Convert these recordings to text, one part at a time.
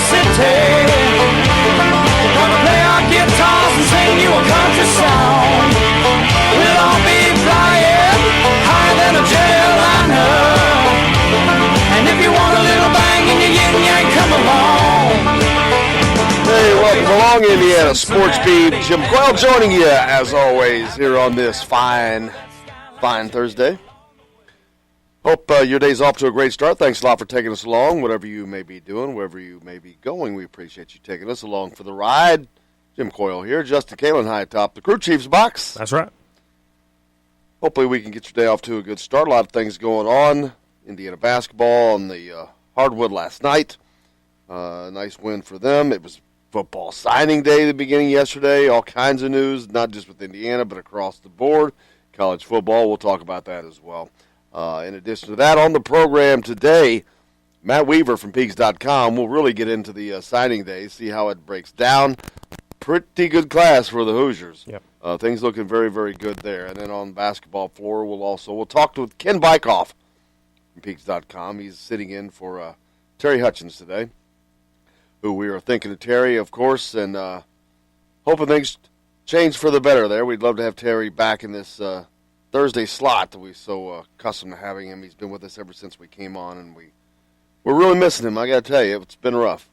city. We're gonna play our guitars and sing you a country song. We'll all be flying higher than a jetliner. And if you want a little bang in your yin yang, come along. Hey, welcome along, Indiana Sports Beat. Jim Quayle joining you, as always, here on this fine Thursday. Hope your day's off to a great start. Thanks a lot for taking us along, whatever you may be doing, wherever you may be going. We appreciate you taking us along for the ride. Jim Quayle here, Justin Kalen high atop the crew chief's box. That's right. Hopefully we can get your day off to a good start. A lot of things going on. Indiana basketball on the hardwood last night. Nice win for them. It was football signing day at the beginning yesterday. All kinds of news, not just with Indiana, but across the board. College football, we'll talk about that as well. In addition to that, on the program today, Matt Weaver from Peaks.com will really get into the signing day, see how it breaks down. Pretty good class for the Hoosiers. Yep. Things looking very, very good there. And then on the basketball floor, we'll talk to Ken Bykoff from Peaks.com. He's sitting in for Terry Hutchins today, who we are thinking of Terry, of course, and hoping things change for the better there. We'd love to have Terry back in this Thursday slot that we're so accustomed to having him. He's been with us ever since we came on, and we're really missing him. I got to tell you, it's been rough.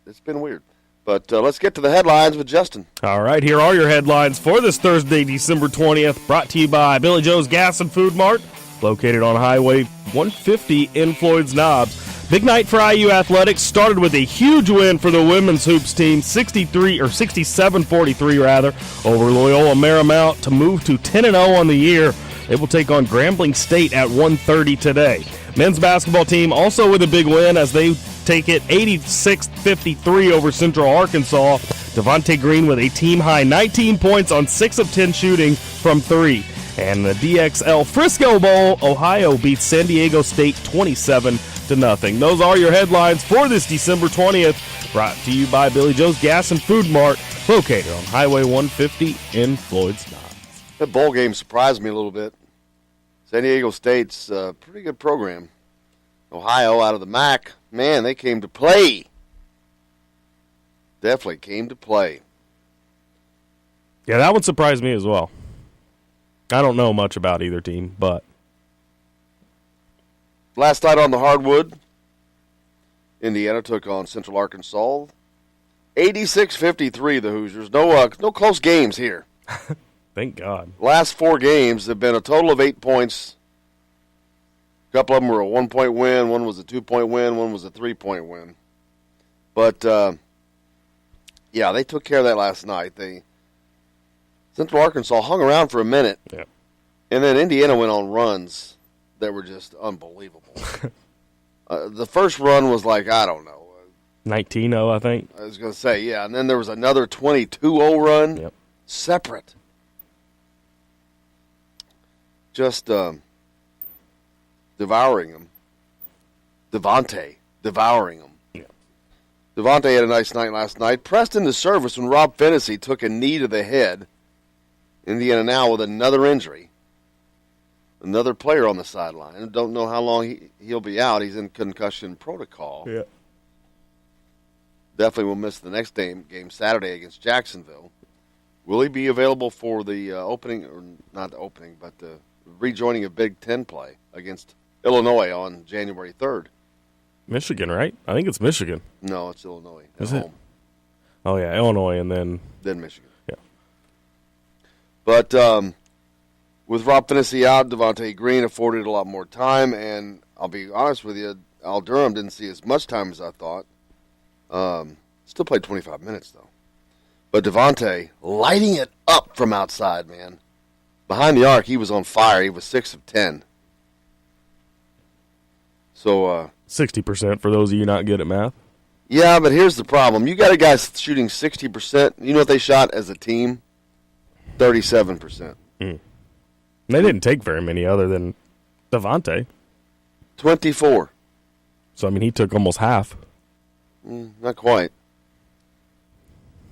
It's been weird. But let's get to the headlines with Justin. All right, here are your headlines for this Thursday, December 20th, brought to you by Billy Joe's Gas and Food Mart, located on Highway 150 in Floyd's Knobs. Big night for IU Athletics. Started with a huge win for the women's hoops team, 67-43 over Loyola Marymount to move to 10-0 on the year. They will take on Grambling State at 1:30 today. Men's basketball team also with a big win as they take it 86-53 over Central Arkansas. Devontae Green with a team-high 19 points on 6 of 10 shooting from 3. And the DXL Frisco Bowl, Ohio beats San Diego State 27-0. Those are your headlines for this December 20th, brought to you by Billy Joe's Gas and Food Mart, located on Highway 150 in Floyd's Knobs. That bowl game surprised me a little bit. San Diego State's a pretty good program. Ohio out of the MAC, man, they came to play. Definitely came to play. Yeah, that one surprised me as well. I don't know much about either team, but last night on the hardwood, Indiana took on Central Arkansas. 86-53, the Hoosiers. No close games here. Thank God. Last 4 games have been a total of 8 points. A couple of them were a 1-point win. One was a 2-point win. One was a 3-point win. But, yeah, they took care of that last night. Central Arkansas hung around for a minute. Yeah. And then Indiana went on runs that were just unbelievable. The first run was like, I don't know. 19-0, I think. I was going to say, yeah. And then there was another 22-0 run. Yep. Separate. Just devouring them. Devontae devouring them. Yeah. Devontae had a nice night last night. Pressed into service when Rob Fennessy took a knee to the head. Indiana now with another injury. Another player on the sideline. I don't know how long he'll be out. He's in concussion protocol. Yeah. Definitely will miss the next game Saturday against Jacksonville. Will he be available for the opening, or not the opening, but the rejoining of Big Ten play against Illinois on January 3rd? Michigan, right? I think it's Michigan. No, it's Illinois. Is it? Oh, yeah, Illinois and then Michigan. Yeah. But with Rob Fennessy out, Devontae Green afforded a lot more time, and I'll be honest with you, Al Durham didn't see as much time as I thought. Still played 25 minutes, though. But Devontae lighting it up from outside, man. Behind the arc, he was on fire. He was 6 of 10. So 60% for those of you not good at math. Yeah, but here's the problem. You got a guy shooting 60%. You know what they shot as a team? 37%. They didn't take very many other than Devontae. 24. So, I mean, he took almost half. Not quite.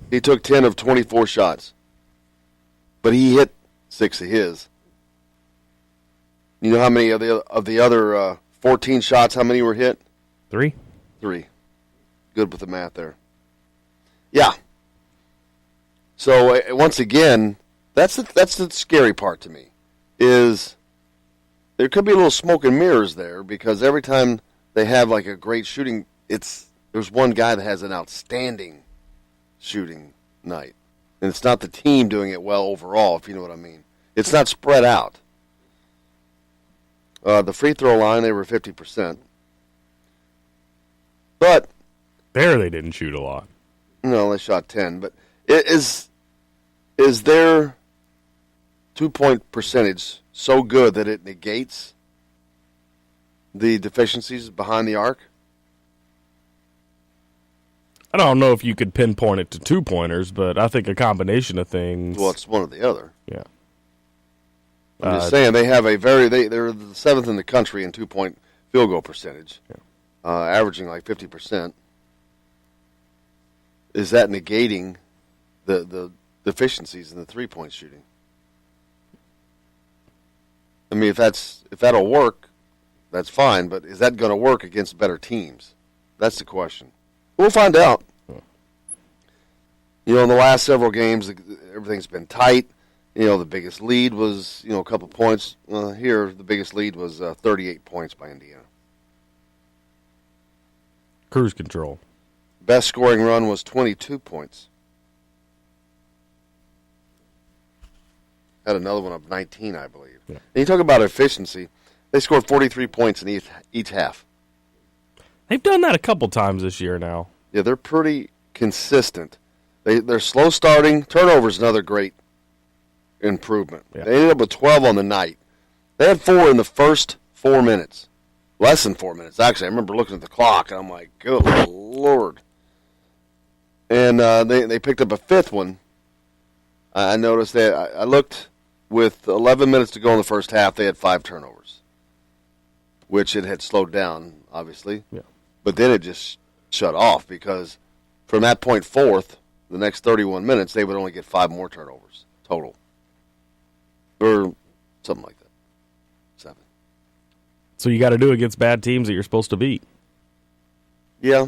He took 10 of 24 shots. But he hit 6 of his. You know how many of the other 14 shots, how many were hit? 3. 3. good with the math there. Yeah. So once again, that's the scary part to me, is there could be a little smoke and mirrors there, because every time they have like a great shooting, there's one guy that has an outstanding shooting night, and it's not the team doing it well overall, if you know what I mean. It's not spread out. The free throw line, they were 50%, but There they didn't shoot a lot. no, they shot 10. But is their 2-point percentage so good that it negates the deficiencies behind the arc? I don't know if you could pinpoint it to 2-pointers, but I think a combination of things. Well, it's one or the other. Yeah. I'm just saying they have they're the 7th in the country in 2-point field goal percentage, averaging like 50%. Is that negating the deficiencies in the 3-point shooting? I mean, if that'll work, that's fine. But is that going to work against better teams? That's the question. We'll find out. You know, in the last several games, everything's been tight. You know, the biggest lead was, a couple points. Here, the biggest lead was 38 points by Indiana. Cruise control. Best scoring run was 22 points. Had another one of 19, I believe. Yeah. And you talk about efficiency. They scored 43 points in each half. They've done that a couple times this year now. Yeah, they're pretty consistent. They're slow starting. Turnovers, another great improvement. Yeah. They ended up with 12 on the night. They had 4 in the first 4 minutes. Less than 4 minutes, actually. I remember looking at the clock, and I'm like, good Lord. And they picked up a 5th one. I noticed that I looked with 11 minutes to go in the first half, they had 5 turnovers, which it had slowed down, obviously. Yeah. But then it just shut off, because from that point forth, the next 31 minutes, they would only get 5 more turnovers total. Or something like that. 7. So you got to do against bad teams that you're supposed to beat. Yeah.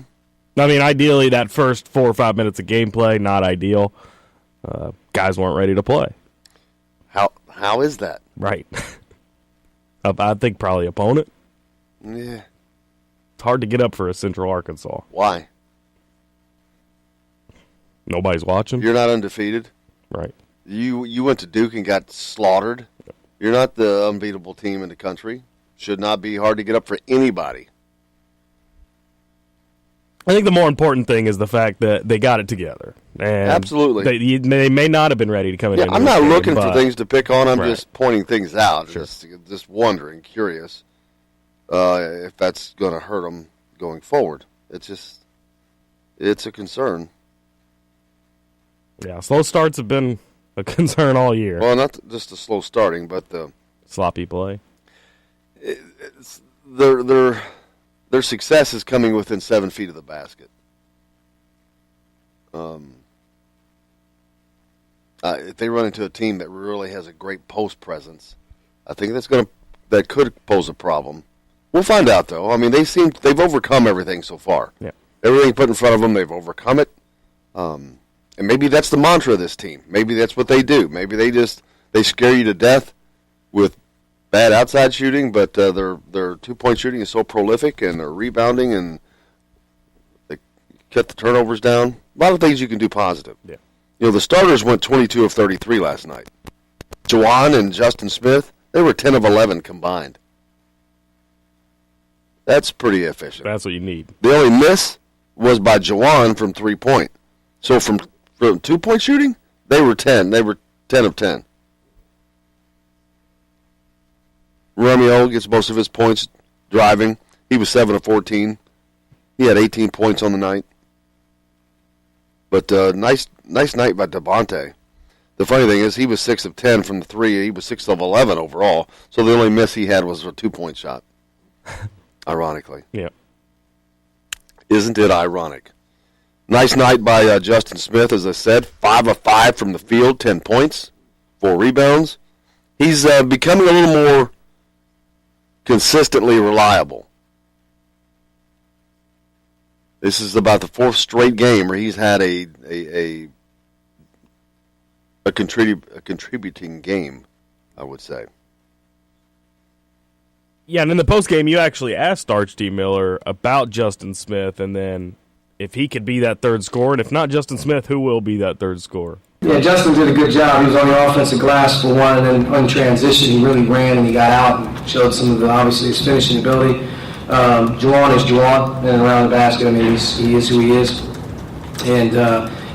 I mean, ideally, that first 4 or 5 minutes of gameplay, not ideal. Guys weren't ready to play. How is that? Right. I think probably opponent. Yeah. It's hard to get up for a Central Arkansas. Why? Nobody's watching. You're not undefeated. Right. You went to Duke and got slaughtered. You're not the unbeatable team in the country. Should not be hard to get up for anybody. I think the more important thing is the fact that they got it together. And Absolutely. They may not have been ready to come in. I'm not looking for things to pick on. I'm Right. just pointing things out. Sure. Just wondering, curious, if that's going to hurt them going forward. It's a concern. Yeah, slow starts have been a concern all year. Well, not just the slow starting, but the Sloppy play. their success is coming within 7 feet of the basket. If they run into a team that really has a great post presence, I think that could pose a problem. We'll find out, though. I mean, they've overcome everything so far. Yeah. Everything put in front of them, they've overcome it. And maybe that's the mantra of this team. Maybe that's what they do. Maybe they scare you to death with bad outside shooting, but their 2-point shooting is so prolific, and their rebounding, and they cut the turnovers down. A lot of things you can do positive. Yeah. You know, the starters went 22 of 33 last night. Jawan and Justin Smith, they were 10 of 11 combined. That's pretty efficient. That's what you need. The only miss was by Jawan from 3-point. So from 2-point shooting, they were 10. They were 10 of 10. Romeo gets most of his points driving. He was 7 of 14. He had 18 points on the night. But nice night by Devontae. The funny thing is he was 6 of 10 from the 3. He was 6 of 11 overall. So the only miss he had was a 2-point shot, ironically. Yeah. Isn't it ironic? Nice night by Justin Smith, as I said. 5 of 5 from the field, 10 points, 4 rebounds. He's becoming a little more consistently reliable. This is about the fourth straight game where he's had a contributing game, I would say. Yeah, and in the postgame, you actually asked Archie Miller about Justin Smith, and then if he could be that third scorer, and if not Justin Smith, who will be that third scorer? Yeah, Justin did a good job. He was on the offensive glass for one, and then on transition, he really ran and he got out and showed some of the, obviously, his finishing ability. Juwan is Juwan, and around the basket, I mean, he is who he is. And,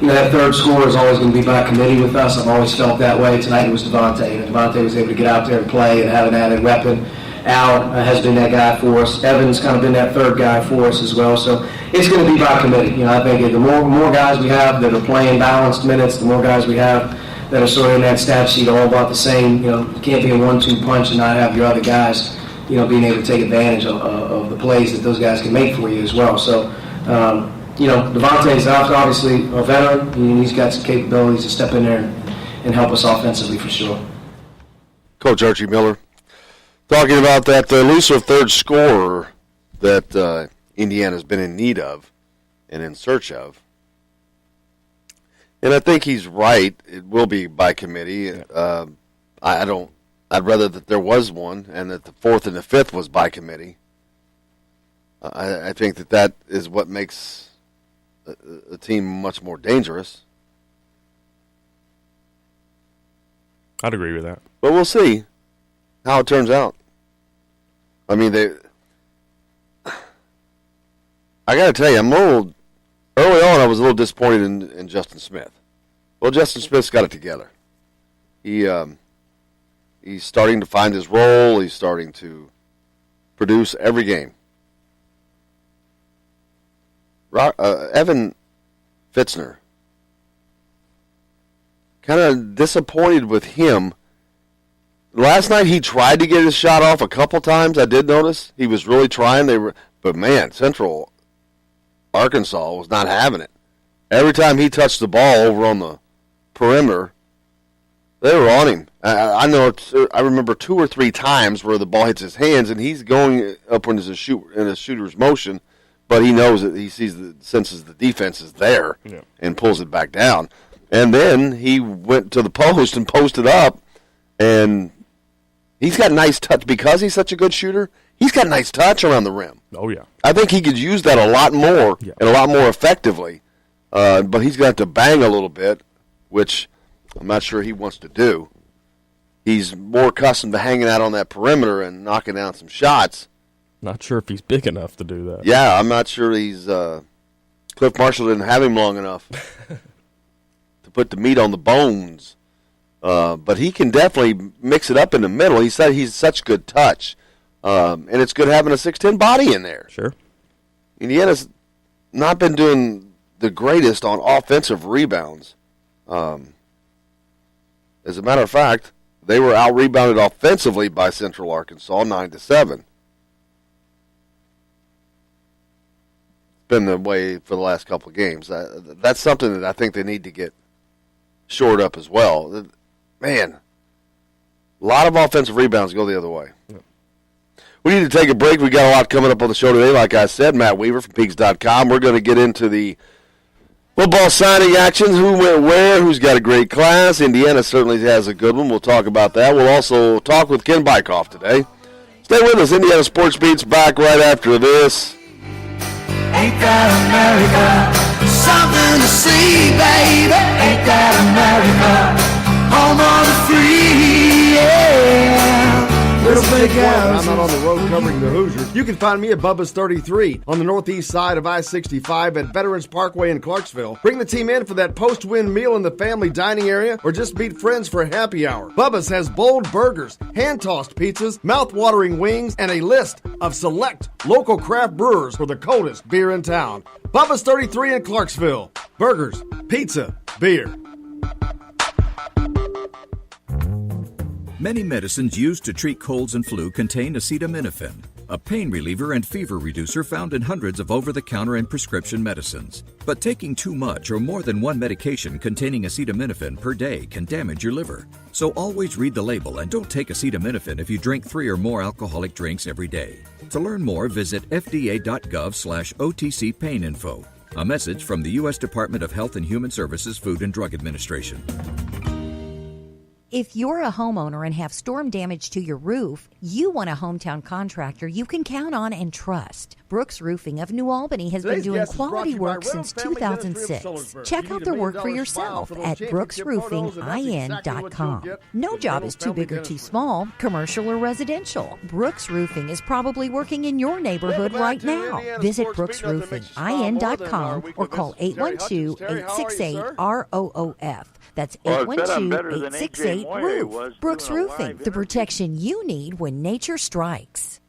that third scorer is always going to be by committee with us. I've always felt that way. Tonight it was Devontae. Devontae was able to get out there and play and have an added weapon. Al has been that guy for us. Evan's kind of been that third guy for us as well. So it's going to be by committee. I think the more guys we have that are playing balanced minutes, the more guys we have that are sort of in that stat sheet all about the same. You can't be a 1-2 punch and not have your other guys, being able to take advantage of the plays that those guys can make for you as well. So, Devontae's obviously a veteran, and he's got some capabilities to step in there and help us offensively for sure. Coach Archie Miller talking about that elusive third scorer that Indiana's been in need of and in search of. And I think he's right. It will be by committee. I'd rather that there was one and that the fourth and the fifth was by committee. I think that is what makes a team much more dangerous. I'd agree with that. But we'll see how it turns out. I mean, I got to tell you, early on I was a little disappointed in Justin Smith. Well, Justin Smith's got it together. He's starting to find his role. He's starting to produce every game. Evan Fitzner, kind of disappointed with him. Last night he tried to get his shot off a couple times. I did notice he was really trying. But man, Central Arkansas was not having it. Every time he touched the ball over on the perimeter, they were on him. I remember 2 or 3 times where the ball hits his hands and he's going up in a shooter's motion. But he knows that he senses the defense is there and pulls it back down. And then he went to the post and posted up, and he's got nice touch because he's such a good shooter. He's got nice touch around the rim. Oh, yeah. I think he could use that a lot more and a lot more effectively. But he's got to bang a little bit, which I'm not sure he wants to do. He's more accustomed to hanging out on that perimeter and knocking down some shots. Not sure if he's big enough to do that. Yeah, I'm not sure he's Cliff Marshall didn't have him long enough to put the meat on the bones. But he can definitely mix it up in the middle. He said he's such good touch. And it's good having a 6'10" body in there. Sure. Indiana's not been doing the greatest on offensive rebounds. As a matter of fact, they were out-rebounded offensively by Central Arkansas, 9-7. Been the way for the last couple of games. That's something that I think they need to get shored up as well. Man, a lot of offensive rebounds go the other way. Yep. We need to take a break. We got a lot coming up on the show today. Like I said, Matt Weaver from Peaks.com. We're going to get into the football signing actions, who went where, who's got a great class. Indiana certainly has a good one. We'll talk about that. We'll also talk with Ken Bykoff today. Stay with us. Indiana Sports Beat's back right after this. Ain't that America? Something to see, baby. Ain't that America? Home of the free, yeah. Little big guy. I'm not on the road covering the Hoosiers. You can find me at Bubba's 33 on the northeast side of I-65 at Veterans Parkway in Clarksville. Bring the team in for that post-win meal in the family dining area or just meet friends for a happy hour. Bubba's has bold burgers, hand-tossed pizzas, mouth-watering wings, and a list of select local craft brewers for the coldest beer in town. Bubba's 33 in Clarksville. Burgers, pizza, beer. Many medicines used to treat colds and flu contain acetaminophen. a pain reliever and fever reducer found in hundreds of over-the-counter and prescription medicines. But taking too much or more than one medication containing acetaminophen per day can damage your liver. So always read the label and don't take acetaminophen if you drink 3 or more alcoholic drinks every day. To learn more, visit fda.gov/OTC pain info. A message from the U.S. Department of Health and Human Services Food and Drug Administration. If you're a homeowner and have storm damage to your roof, you want a hometown contractor you can count on and trust. Brooks Roofing of New Albany has been doing quality work since 2006. Check out their work for yourself at brooksroofingin.com. No job is too big or too small, commercial or residential. Brooks Roofing is probably working in your neighborhood right now. Visit brooksroofingin.com or call 812-868-ROOF. That's 812-868-ROOF. Brooks Roofing, the protection you need when nature strikes.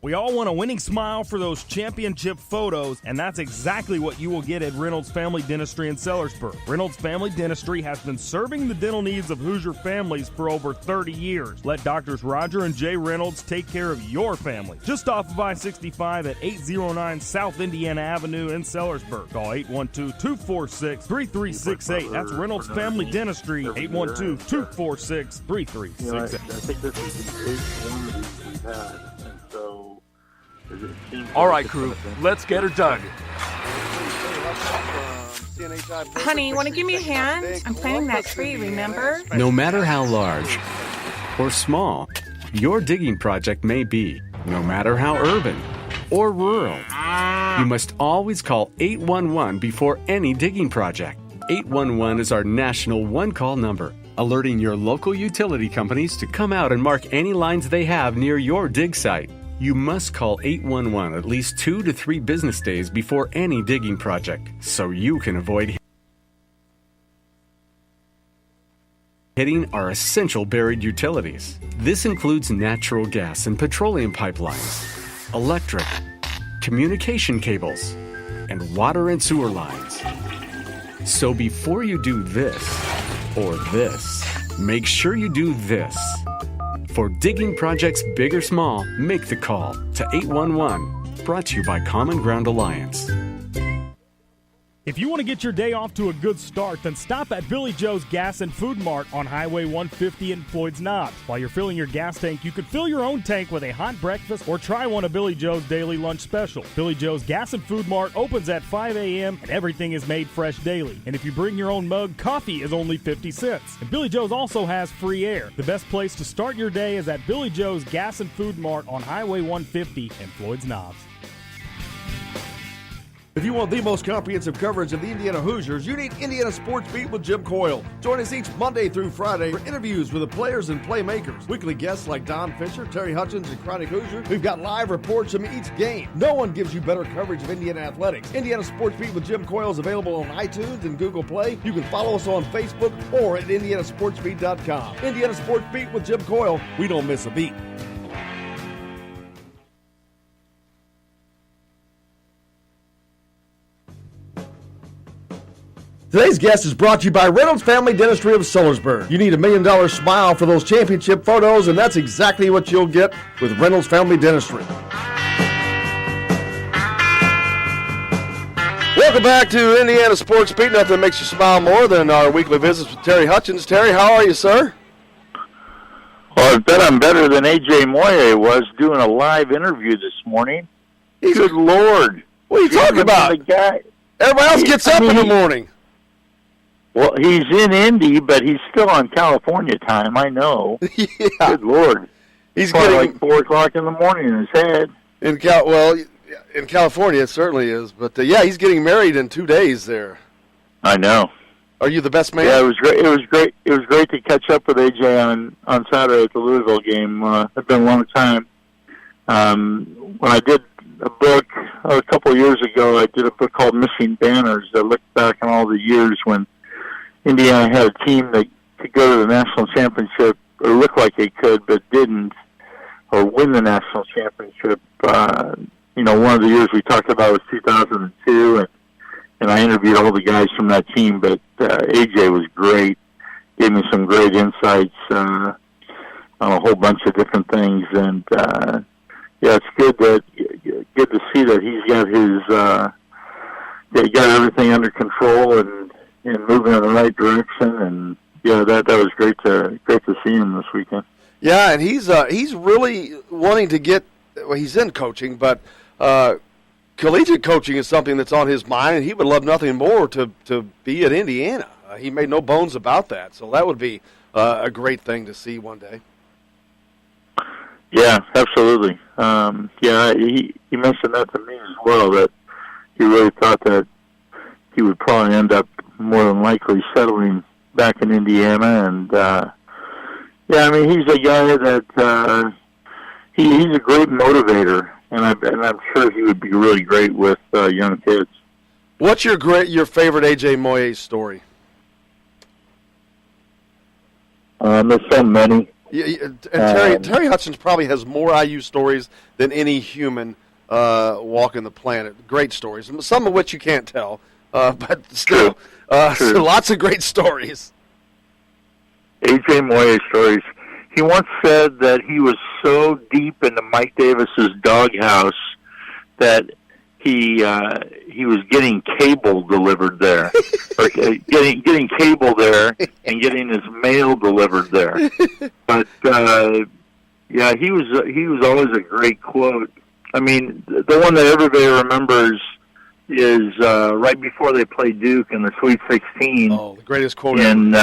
We all want a winning smile for those championship photos, and that's exactly what you will get at Reynolds Family Dentistry in Sellersburg. Reynolds Family Dentistry has been serving the dental needs of Hoosier families for over 30 years. Let Doctors Roger and Jay Reynolds take care of your family. Just off of I-65 at 809 South Indiana Avenue in Sellersburg. Call 812-246-3368. That's Reynolds Family Dentistry, 812-246-3368. You know, I think this is the eighth one of these we've had. All right, crew, let's get her done. Honey, you want to give me a hand? I'm planting that tree, remember? No matter how large or small your digging project may be, no matter how urban or rural, you must always call 811 before any digging project. 811 is our national one-call number, alerting your local utility companies to come out and mark any lines they have near your dig site. You must call 811 at least 2 to 3 business days before any digging project, so you can avoid hitting our essential buried utilities. This includes natural gas and petroleum pipelines, electric, communication cables, and water and sewer lines. So before you do this or this, make sure you do this. For digging projects big or small, make the call to 811. Brought to you by Common Ground Alliance. If you want to get your day off to a good start, then stop at Billy Joe's Gas and Food Mart on Highway 150 in Floyd's Knobs. While you're filling your gas tank, you could fill your own tank with a hot breakfast or try one of Billy Joe's daily lunch special. Billy Joe's Gas and Food Mart opens at 5 a.m. and everything is made fresh daily. And if you bring your own mug, coffee is only 50 cents. And Billy Joe's also has free air. The best place to start your day is at Billy Joe's Gas and Food Mart on Highway 150 in Floyd's Knobs. If you want the most comprehensive coverage of the Indiana Hoosiers, you need Indiana Sports Beat with Jim Coyle. Join us each Monday through Friday for interviews with the players and playmakers. Weekly guests like Don Fisher, Terry Hutchins, and Chronic Hoosier. We've got live reports from each game. No one gives you better coverage of Indiana athletics. Indiana Sports Beat with Jim Coyle is available on iTunes and Google Play. You can follow us on Facebook or at indianasportsbeat.com. Indiana Sports Beat with Jim Coyle. We don't miss a beat. Today's guest is brought to you by Reynolds Family Dentistry of Sellersburg. You need $1 million smile for those championship photos, and that's exactly what you'll get with Reynolds Family Dentistry. Welcome back to Indiana Sports Beat. Nothing makes you smile more than our weekly visits with Terry Hutchins. Terry, how are you, sir? Well, I bet I'm better than A.J. Moye was doing a live interview this morning. Good Lord. What are you talking about? The guy. Everybody else gets up in the morning. Well, he's in Indy, but he's still on California time, I know. Yeah. Good Lord. He's probably getting like 4 o'clock in the morning in his head. in California it certainly is, but yeah, he's getting married in 2 days there. I know. Are you the best man? Yeah, it was great. It was great. It was great to catch up with AJ on Saturday at the Louisville game. It's been a long time. When I did a book a couple of years ago, I did a book called Missing Banners that looked back on all the years when Indiana had a team that could go to the national championship, or looked like they could, but didn't, or win the national championship. One of the years we talked about was 2002, and I interviewed all the guys from that team, but AJ was great, gave me some great insights on a whole bunch of different things, and it's good to see that he's got he got everything under control and moving in the right direction. And that was great to see him this weekend. Yeah, and he's really wanting to get. Well, he's in coaching, but collegiate coaching is something that's on his mind, and he would love nothing more to be at Indiana. He made no bones about that, so that would be a great thing to see one day. Yeah, absolutely. He mentioned that to me as well, that he really thought that he would probably end up more than likely settling back in Indiana. And, he's a guy that he's a great motivator, and I'm sure he would be really great with young kids. What's your favorite A.J. Moye story? There's so many. And Terry Hutchins probably has more IU stories than any human walking the planet. Great stories, some of which you can't tell, but still, so lots of great stories. A.J. Moye stories. He once said that he was so deep into Mike Davis's doghouse that he was getting cable delivered there, or getting cable there, and getting his mail delivered there. But he was always a great quote. I mean, the one that everybody remembers is right before they played Duke in the Sweet 16. Oh, the greatest quote ever. And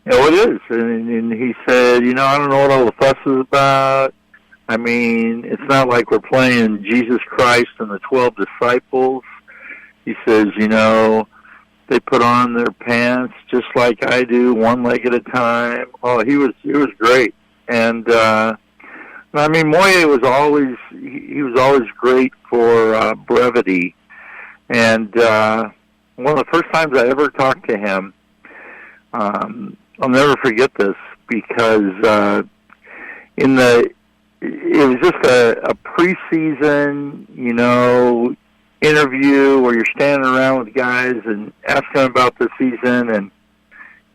it is. And he said, I don't know what all the fuss is about. I mean, it's not like we're playing Jesus Christ and the 12 disciples. He says, they put on their pants just like I do, one leg at a time. Oh, it was great. And, Moye was always great for brevity. And one of the first times I ever talked to him, I'll never forget this, because it was just a preseason, interview where you're standing around with guys and asking about the season,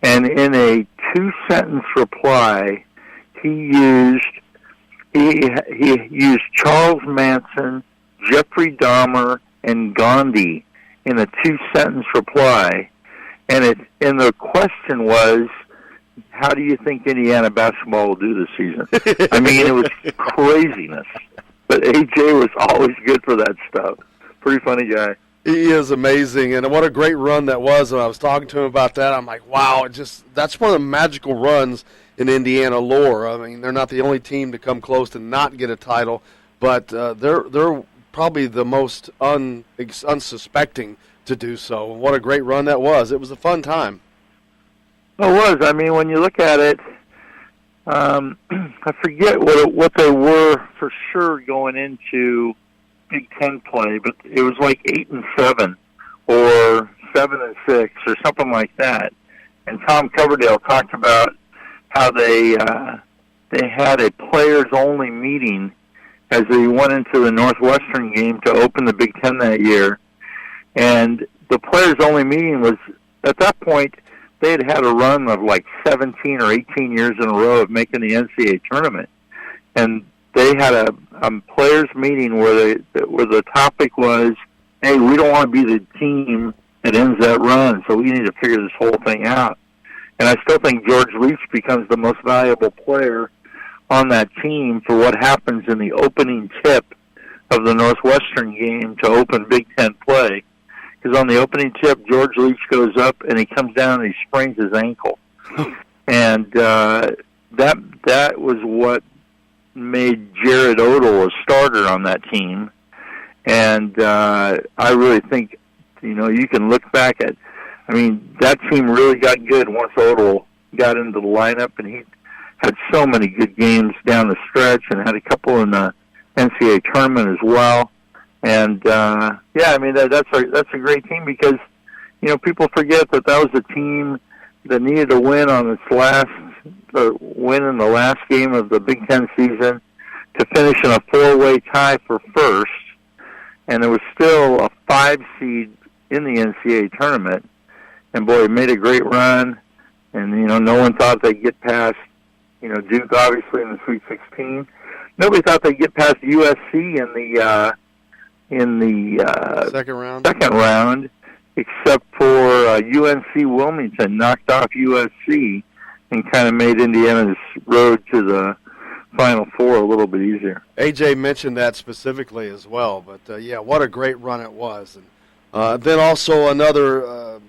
and in a 2-sentence reply, he used Charles Manson, Jeffrey Dahmer, and Gandhi in a 2-sentence reply, and the question was, how do you think Indiana basketball will do this season? I mean, it was craziness. But A.J. was always good for that stuff. Pretty funny guy. He is amazing, and what a great run that was. And I was talking to him about that. I'm like, wow, that's one of the magical runs in Indiana lore. I mean, they're not the only team to come close to not get a title, but they're probably the most unsuspecting to do so. And what a great run that was. It was a fun time. It was. I mean, when you look at it, I forget what they were for sure going into Big Ten play, but it was like 8-7 or 7-6 or something like that. And Tom Coverdale talked about how they had a players-only meeting as they went into the Northwestern game to open the Big Ten that year. And the players-only meeting was, at that point, they had a run of like 17 or 18 years in a row of making the NCAA tournament. And they had a players meeting where the topic was, hey, we don't want to be the team that ends that run, so we need to figure this whole thing out. And I still think George Leach becomes the most valuable player on that team for what happens in the opening tip of the Northwestern game to open Big Ten play. Because on the opening tip, George Leach goes up and he comes down and he sprains his ankle. And that was what made Jared Odell a starter on that team. And I really think, you can look back at, that team really got good once Odell got into the lineup, and he had so many good games down the stretch and had a couple in the NCAA tournament as well. And that's a great team, because people forget that was a team that needed to win on win in the last game of the Big Ten season to finish in a 4-way tie for first, and there was still a 5 seed in the NCAA tournament. And boy, it made a great run, and no one thought they'd get past Duke, obviously, in the Sweet 16. nobody thought they'd get past USC in the second round, except for UNC Wilmington knocked off USC and kind of made Indiana's road to the Final Four a little bit easier. AJ mentioned that specifically as well, but yeah, what a great run it was. And then also another, on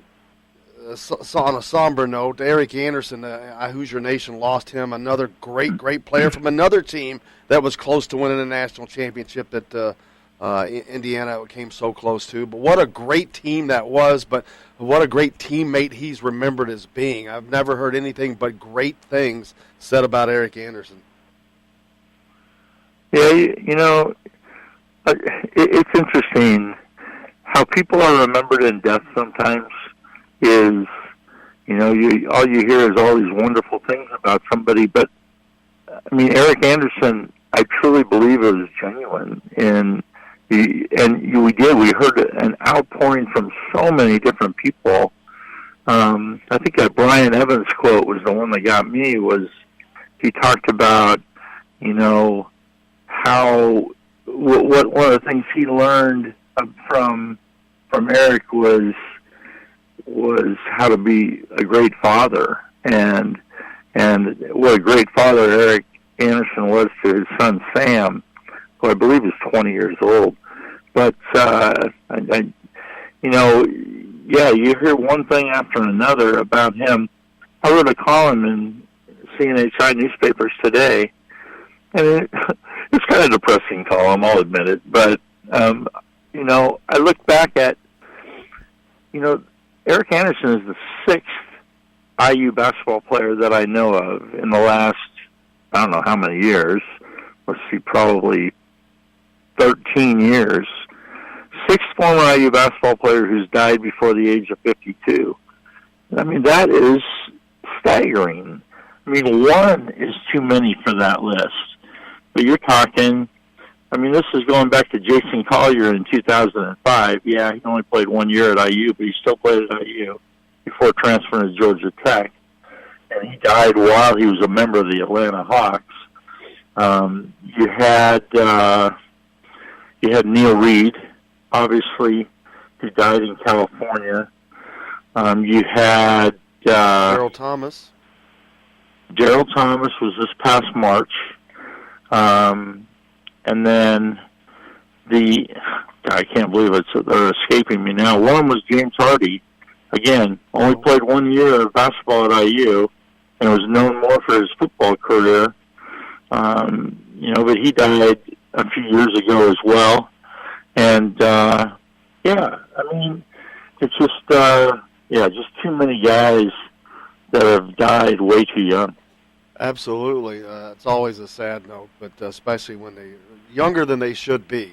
a somber note, Eric Anderson, Hoosier Nation lost him, another great player from another team that was close to winning a national championship that Indiana came so close to. But what a great team that was, but what a great teammate he's remembered as being. I've never heard anything but great things said about Eric Anderson. Yeah, you know, it's interesting how people are remembered in death sometimes is, you know, all you hear is all these wonderful things about somebody. But, I mean, Eric Anderson, I truly believe it was genuine. We heard an outpouring from so many different people. I think that Brian Evans quote was the one that got me, was he talked about, you know, what one of the things he learned from Eric was how to be a great father, and what a great father Eric Anderson was to his son Sam, who I believe is 20 years old. But you know, yeah, you hear one thing after another about him. I wrote a column in CNHI newspapers today, and it's kind of a depressing column, I'll admit it. But, you know, I look back at, you know, Eric Anderson is the 6th IU basketball player that I know of in the last, I don't know how many years. Let's see, probably 13 years. 6th former IU basketball player who's died before the age of 52. I mean, that is staggering. I mean, one is too many for that list. But you're talking, I mean, this is going back to Jason Collier in 2005. Yeah, he only played 1 year at IU, but he still played at IU before transferring to Georgia Tech. And he died while he was a member of the Atlanta Hawks. You had Neil Reed, obviously, who died in California. You had Daryl Thomas. Daryl Thomas was this past March. And then I can't believe they're escaping me now. One was James Hardy. Again, only played 1 year of basketball at IU and was known more for his football career. You know, but he died a few years ago as well. And, yeah, I mean, it's just, just too many guys that have died way too young. Absolutely. It's always a sad note, but especially when they're younger than they should be.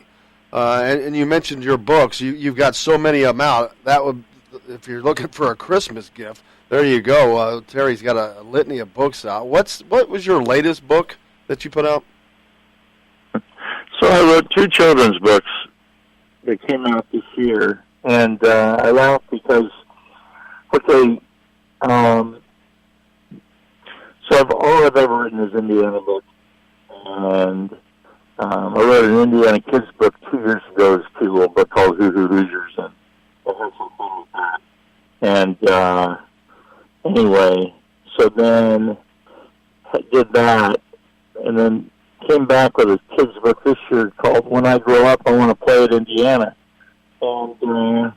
And you mentioned your books. You've got so many of them out. That would, if you're looking for a Christmas gift, there you go. Terry's got a litany of books out. What was your latest book that you put out? So I wrote 2 children's books that came out this year, and I laugh because all I've ever written is Indiana books, and I wrote an Indiana kids book 2 years ago. It's a cute little book called Hoosiers, and I had some fun with that. And anyway, so then I did that, and then came back with a kids book this year called When I Grow Up, I Want to Play at Indiana. And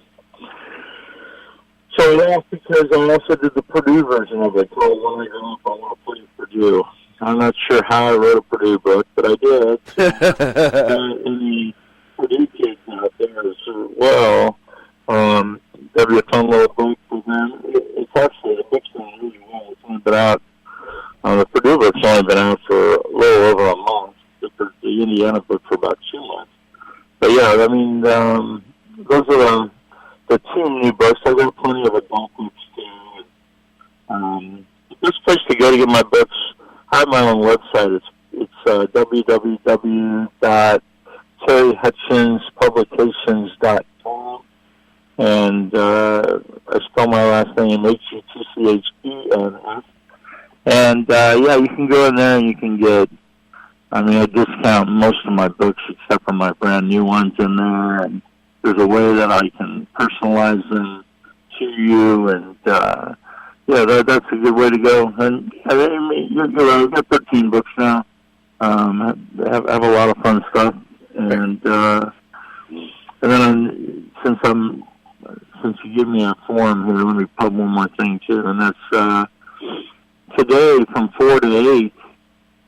so I laughed because I also did the Purdue version of it called When I Grow Up, I Want to Play at Purdue. I'm not sure how I wrote a Purdue book, but I did. And the Purdue kids out there as well, that'd be a fun little book for them. It's actually, the book's going really well. It's only been out, the Purdue book's only been out for a little over a month. The Indiana book for about 2 months. But yeah, I mean, those are the 2 new books. I've got plenty of adult books too. The best place to go to get my books, I have my own website. It's www.terryhutchinspublications.com, and I spell my last name Hutchens. And yeah, you can go in there and you can get I mean, I discount most of my books except for my brand new ones in there, and there's a way that I can personalize them to you, and that's a good way to go. And I mean, you're right, I've got 13 books now. Have a lot of fun stuff, and then since you give me a form here, let me put one more thing too, and that's today from 4 to 8.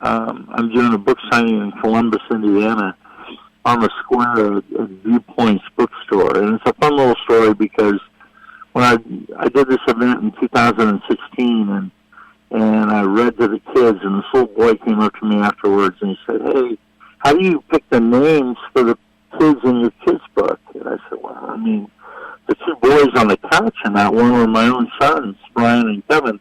I'm doing a book signing in Columbus, Indiana, on the square at Viewpoints Bookstore, and it's a fun little story because when I did this event in 2016, and I read to the kids, and this little boy came up to me afterwards and he said, "Hey, how do you pick the names for the kids in your kids' book?" And I said, "Well, I mean, the two boys on the couch in that one were my own sons, Brian and Kevin."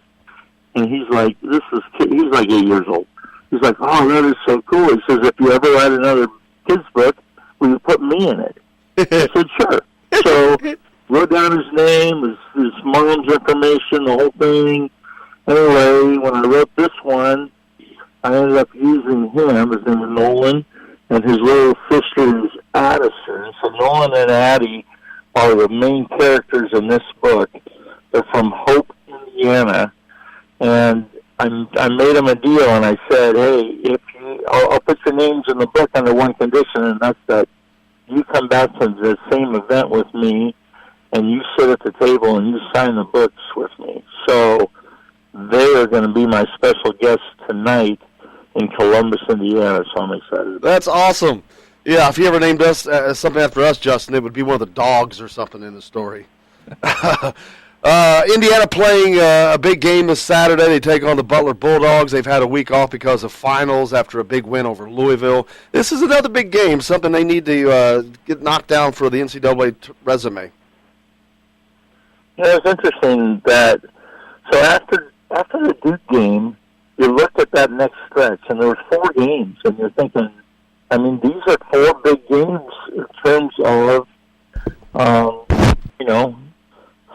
And he's like, he's like 8 years old. He's like, "Oh, that is so cool." He says, "If you ever write another kid's book, will you put me in it?" I said, "Sure." So wrote down his name, his mom's information, the whole thing. Anyway, when I wrote this one, I ended up using him. His name is Nolan, and his little sister is Addison. So Nolan and Addie are the main characters in this book. They're from Hope, Indiana, and I made them a deal, and I said, "Hey, I'll put your names in the book under one condition, and that's that you come back to the same event with me, and you sit at the table and you sign the books with me." So they are going to be my special guests tonight in Columbus, Indiana, so I'm excited. That's awesome. Yeah, if you ever named us something after us, Justin, it would be one of the dogs or something in the story. Indiana playing a big game this Saturday. They take on the Butler Bulldogs. They've had a week off because of finals after a big win over Louisville. This is another big game, something they need to get knocked down for the NCAA resume. Yeah, it's interesting that, so after the Duke game, you looked at that next stretch, and there were 4 games, and you're thinking, I mean, these are 4 big games in terms of,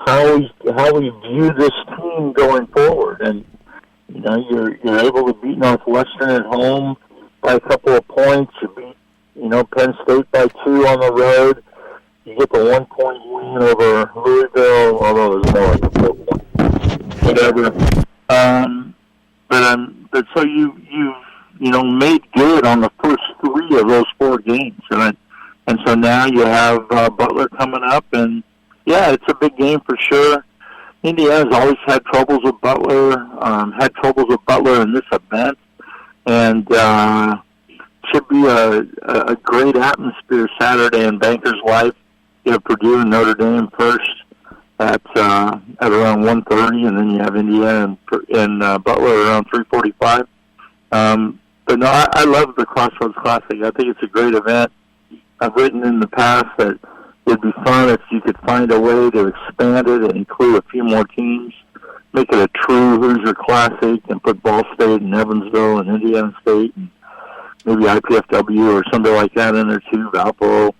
how we view this team going forward. And, you're able to beat Northwestern at home by a couple of points. You beat, Penn State by 2 on the road. You get the 1-point win over Louisville, although there's no like a 4 point. Whatever. But so you've made good on the first 3 of those 4 games, and so now you have Butler coming up, and yeah, it's a big game for sure. Indiana's always had troubles with Butler, in this event, and should be a great atmosphere Saturday in Bankers Life. You have Purdue and Notre Dame first at around 1:30, and then you have Indiana and Butler around 3:45. But no, I love the Crossroads Classic. I think it's a great event. I've written in the past that it'd be fun if you could find a way to expand it and include a few more teams, make it a true Hoosier Classic, and put Ball State and Evansville and Indiana State and maybe IPFW or something like that in there too, Valpo,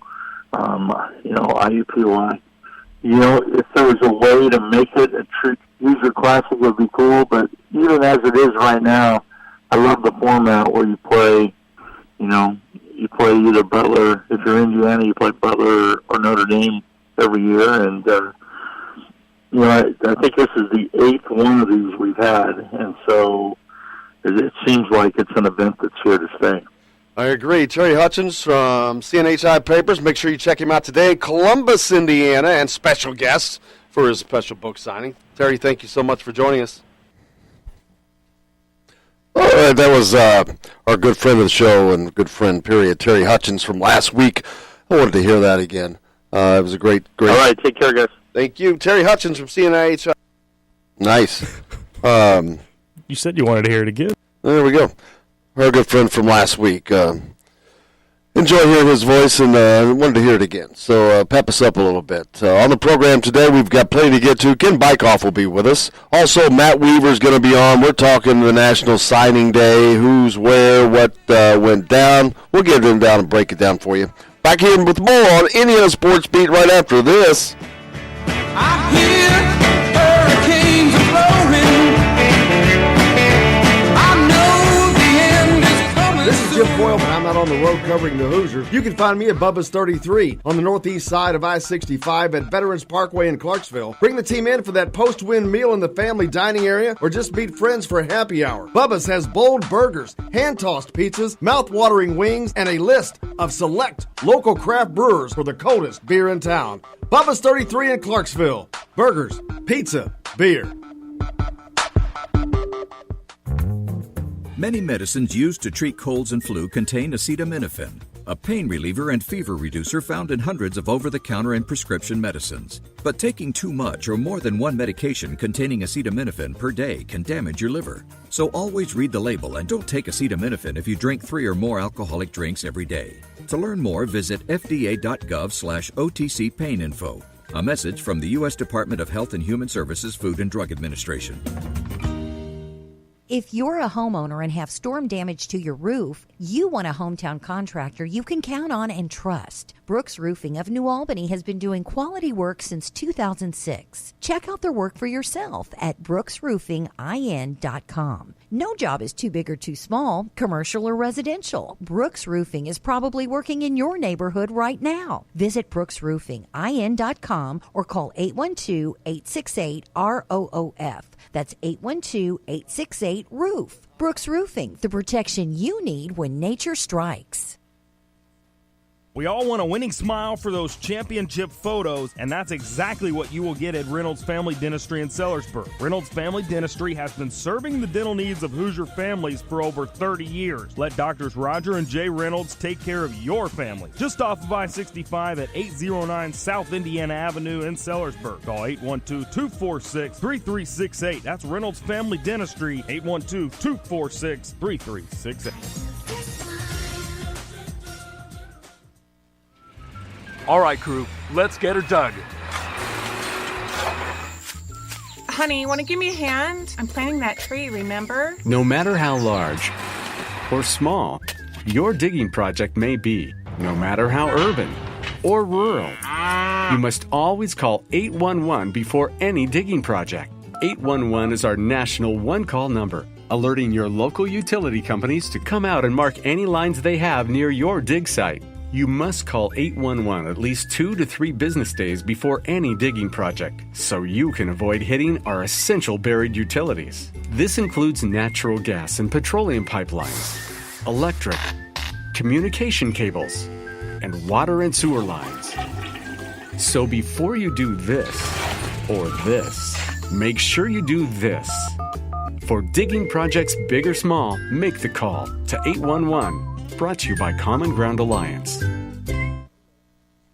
IUPUI. If there was a way to make it a true Hoosier Classic, it would be cool. But even as it is right now, I love the format where you play, you play either Butler. If you're Indiana, you play Butler or Notre Dame every year. And, I think this is the 8th one of these we've had. And so it seems like it's an event that's here to stay. I agree. Terry Hutchins from CNHI Papers. Make sure you check him out today. Columbus, Indiana, and special guest for his special book signing. Terry, thank you so much for joining us. That was our good friend of the show and good friend, period, Terry Hutchins from last week. I wanted to hear that again. It was a great. All right, take care, guys. Thank you. Terry Hutchins from CNIH. Nice. You said you wanted to hear it again. There we go. Our good friend from last week. Enjoy hearing his voice and wanted to hear it again. So pep us up a little bit. On the program today, we've got plenty to get to. Ken Bykoff will be with us. Also, Matt Weaver's going to be on. We're talking the National Signing Day, who's where, what went down. We'll get it down and break it down for you. Back here with more on Indiana Sports Beat right after this. I hear hurricanes are blowing. I know the end is coming. This is Jim Coyle, but I'm not on the road covering the Hoosiers. You can find me at Bubba's 33 on the northeast side of I-65 at Veterans Parkway in Clarksville. Bring the team in for that post-win meal in the family dining area or just meet friends for happy hour. Bubba's has bold burgers, hand-tossed pizzas, mouth-watering wings, and a list of select local craft brewers for the coldest beer in town. Bubba's 33 in Clarksville. Burgers, pizza, beer. Many medicines used to treat colds and flu contain acetaminophen, a pain reliever and fever reducer found in hundreds of over-the-counter and prescription medicines. But taking too much or more than one medication containing acetaminophen per day can damage your liver. So always read the label and don't take acetaminophen if you drink 3 or more alcoholic drinks every day. To learn more, visit fda.gov/OTC pain info. A message from the U.S. Department of Health and Human Services Food and Drug Administration. If you're a homeowner and have storm damage to your roof, you want a hometown contractor you can count on and trust. Brooks Roofing of New Albany has been doing quality work since 2006. Check out their work for yourself at brooksroofingin.com. No job is too big or too small, commercial or residential. Brooks Roofing is probably working in your neighborhood right now. Visit brooksroofingin.com or call 812-868-ROOF. That's 812-868-ROOF. Brooks Roofing, the protection you need when nature strikes. We all want a winning smile for those championship photos, and that's exactly what you will get at Reynolds Family Dentistry in Sellersburg. Reynolds Family Dentistry has been serving the dental needs of Hoosier families for over 30 years. Let Doctors Roger and Jay Reynolds take care of your family. Just off of I-65 at 809 South Indiana Avenue in Sellersburg. Call 812-246-3368. That's Reynolds Family Dentistry, 812-246-3368. All right, crew, let's get her dug. Honey, want to give me a hand? I'm planting that tree, remember? No matter how large or small your digging project may be, no matter how urban or rural, you must always call 811 before any digging project. 811 is our national one-call number, alerting your local utility companies to come out and mark any lines they have near your dig site. You must call 811 at least 2 to 3 business days before any digging project, so you can avoid hitting our essential buried utilities. This includes natural gas and petroleum pipelines, electric, communication cables, and water and sewer lines. So before you do this or this, make sure you do this. For digging projects big or small, make the call to 811. Brought to you by Common Ground Alliance.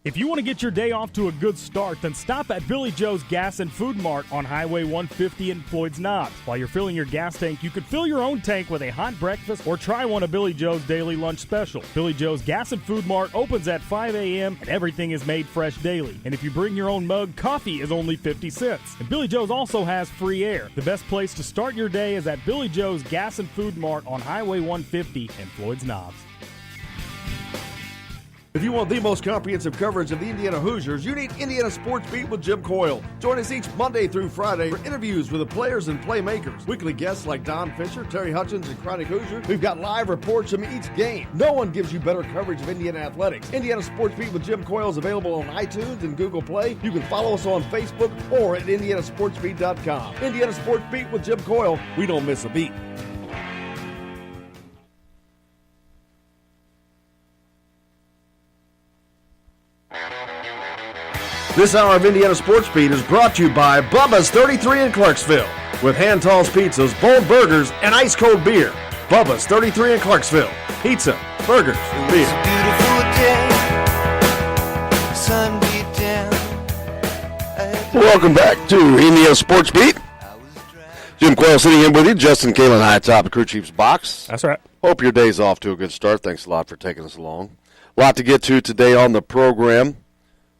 If you want to get your day off to a good start, then stop at Billy Joe's Gas and Food Mart on Highway 150 in Floyd's Knobs. While you're filling your gas tank, you could fill your own tank with a hot breakfast or try one of Billy Joe's daily lunch special. Billy Joe's Gas and Food Mart opens at 5 a.m. and everything is made fresh daily. And if you bring your own mug, coffee is only 50 cents. And Billy Joe's also has free air. The best place to start your day is at Billy Joe's Gas and Food Mart on Highway 150 in Floyd's Knobs. If you want the most comprehensive coverage of the Indiana Hoosiers, you need Indiana Sports Beat with Jim Coyle. Join us each Monday through Friday for interviews with the players and playmakers. Weekly guests like Don Fisher, Terry Hutchins, and Chronic Hoosier. We've got live reports from each game. No one gives you better coverage of Indiana athletics. Indiana Sports Beat with Jim Coyle is available on iTunes and Google Play. You can follow us on Facebook or at indianasportsbeat.com. Indiana Sports Beat with Jim Coyle. We don't miss a beat. This hour of Indiana Sports Beat is brought to you by Bubba's 33 in Clarksville. With hand-tossed pizzas, bold burgers, and ice-cold beer. Bubba's 33 in Clarksville. Pizza, burgers, beer. Welcome back to Indiana Sports Beat. Jim Coyle sitting in with you. Justin Kalen high atop the crew chief's box. That's right. Hope your day's off to a good start. Thanks a lot for taking us along. A lot to get to today on the program.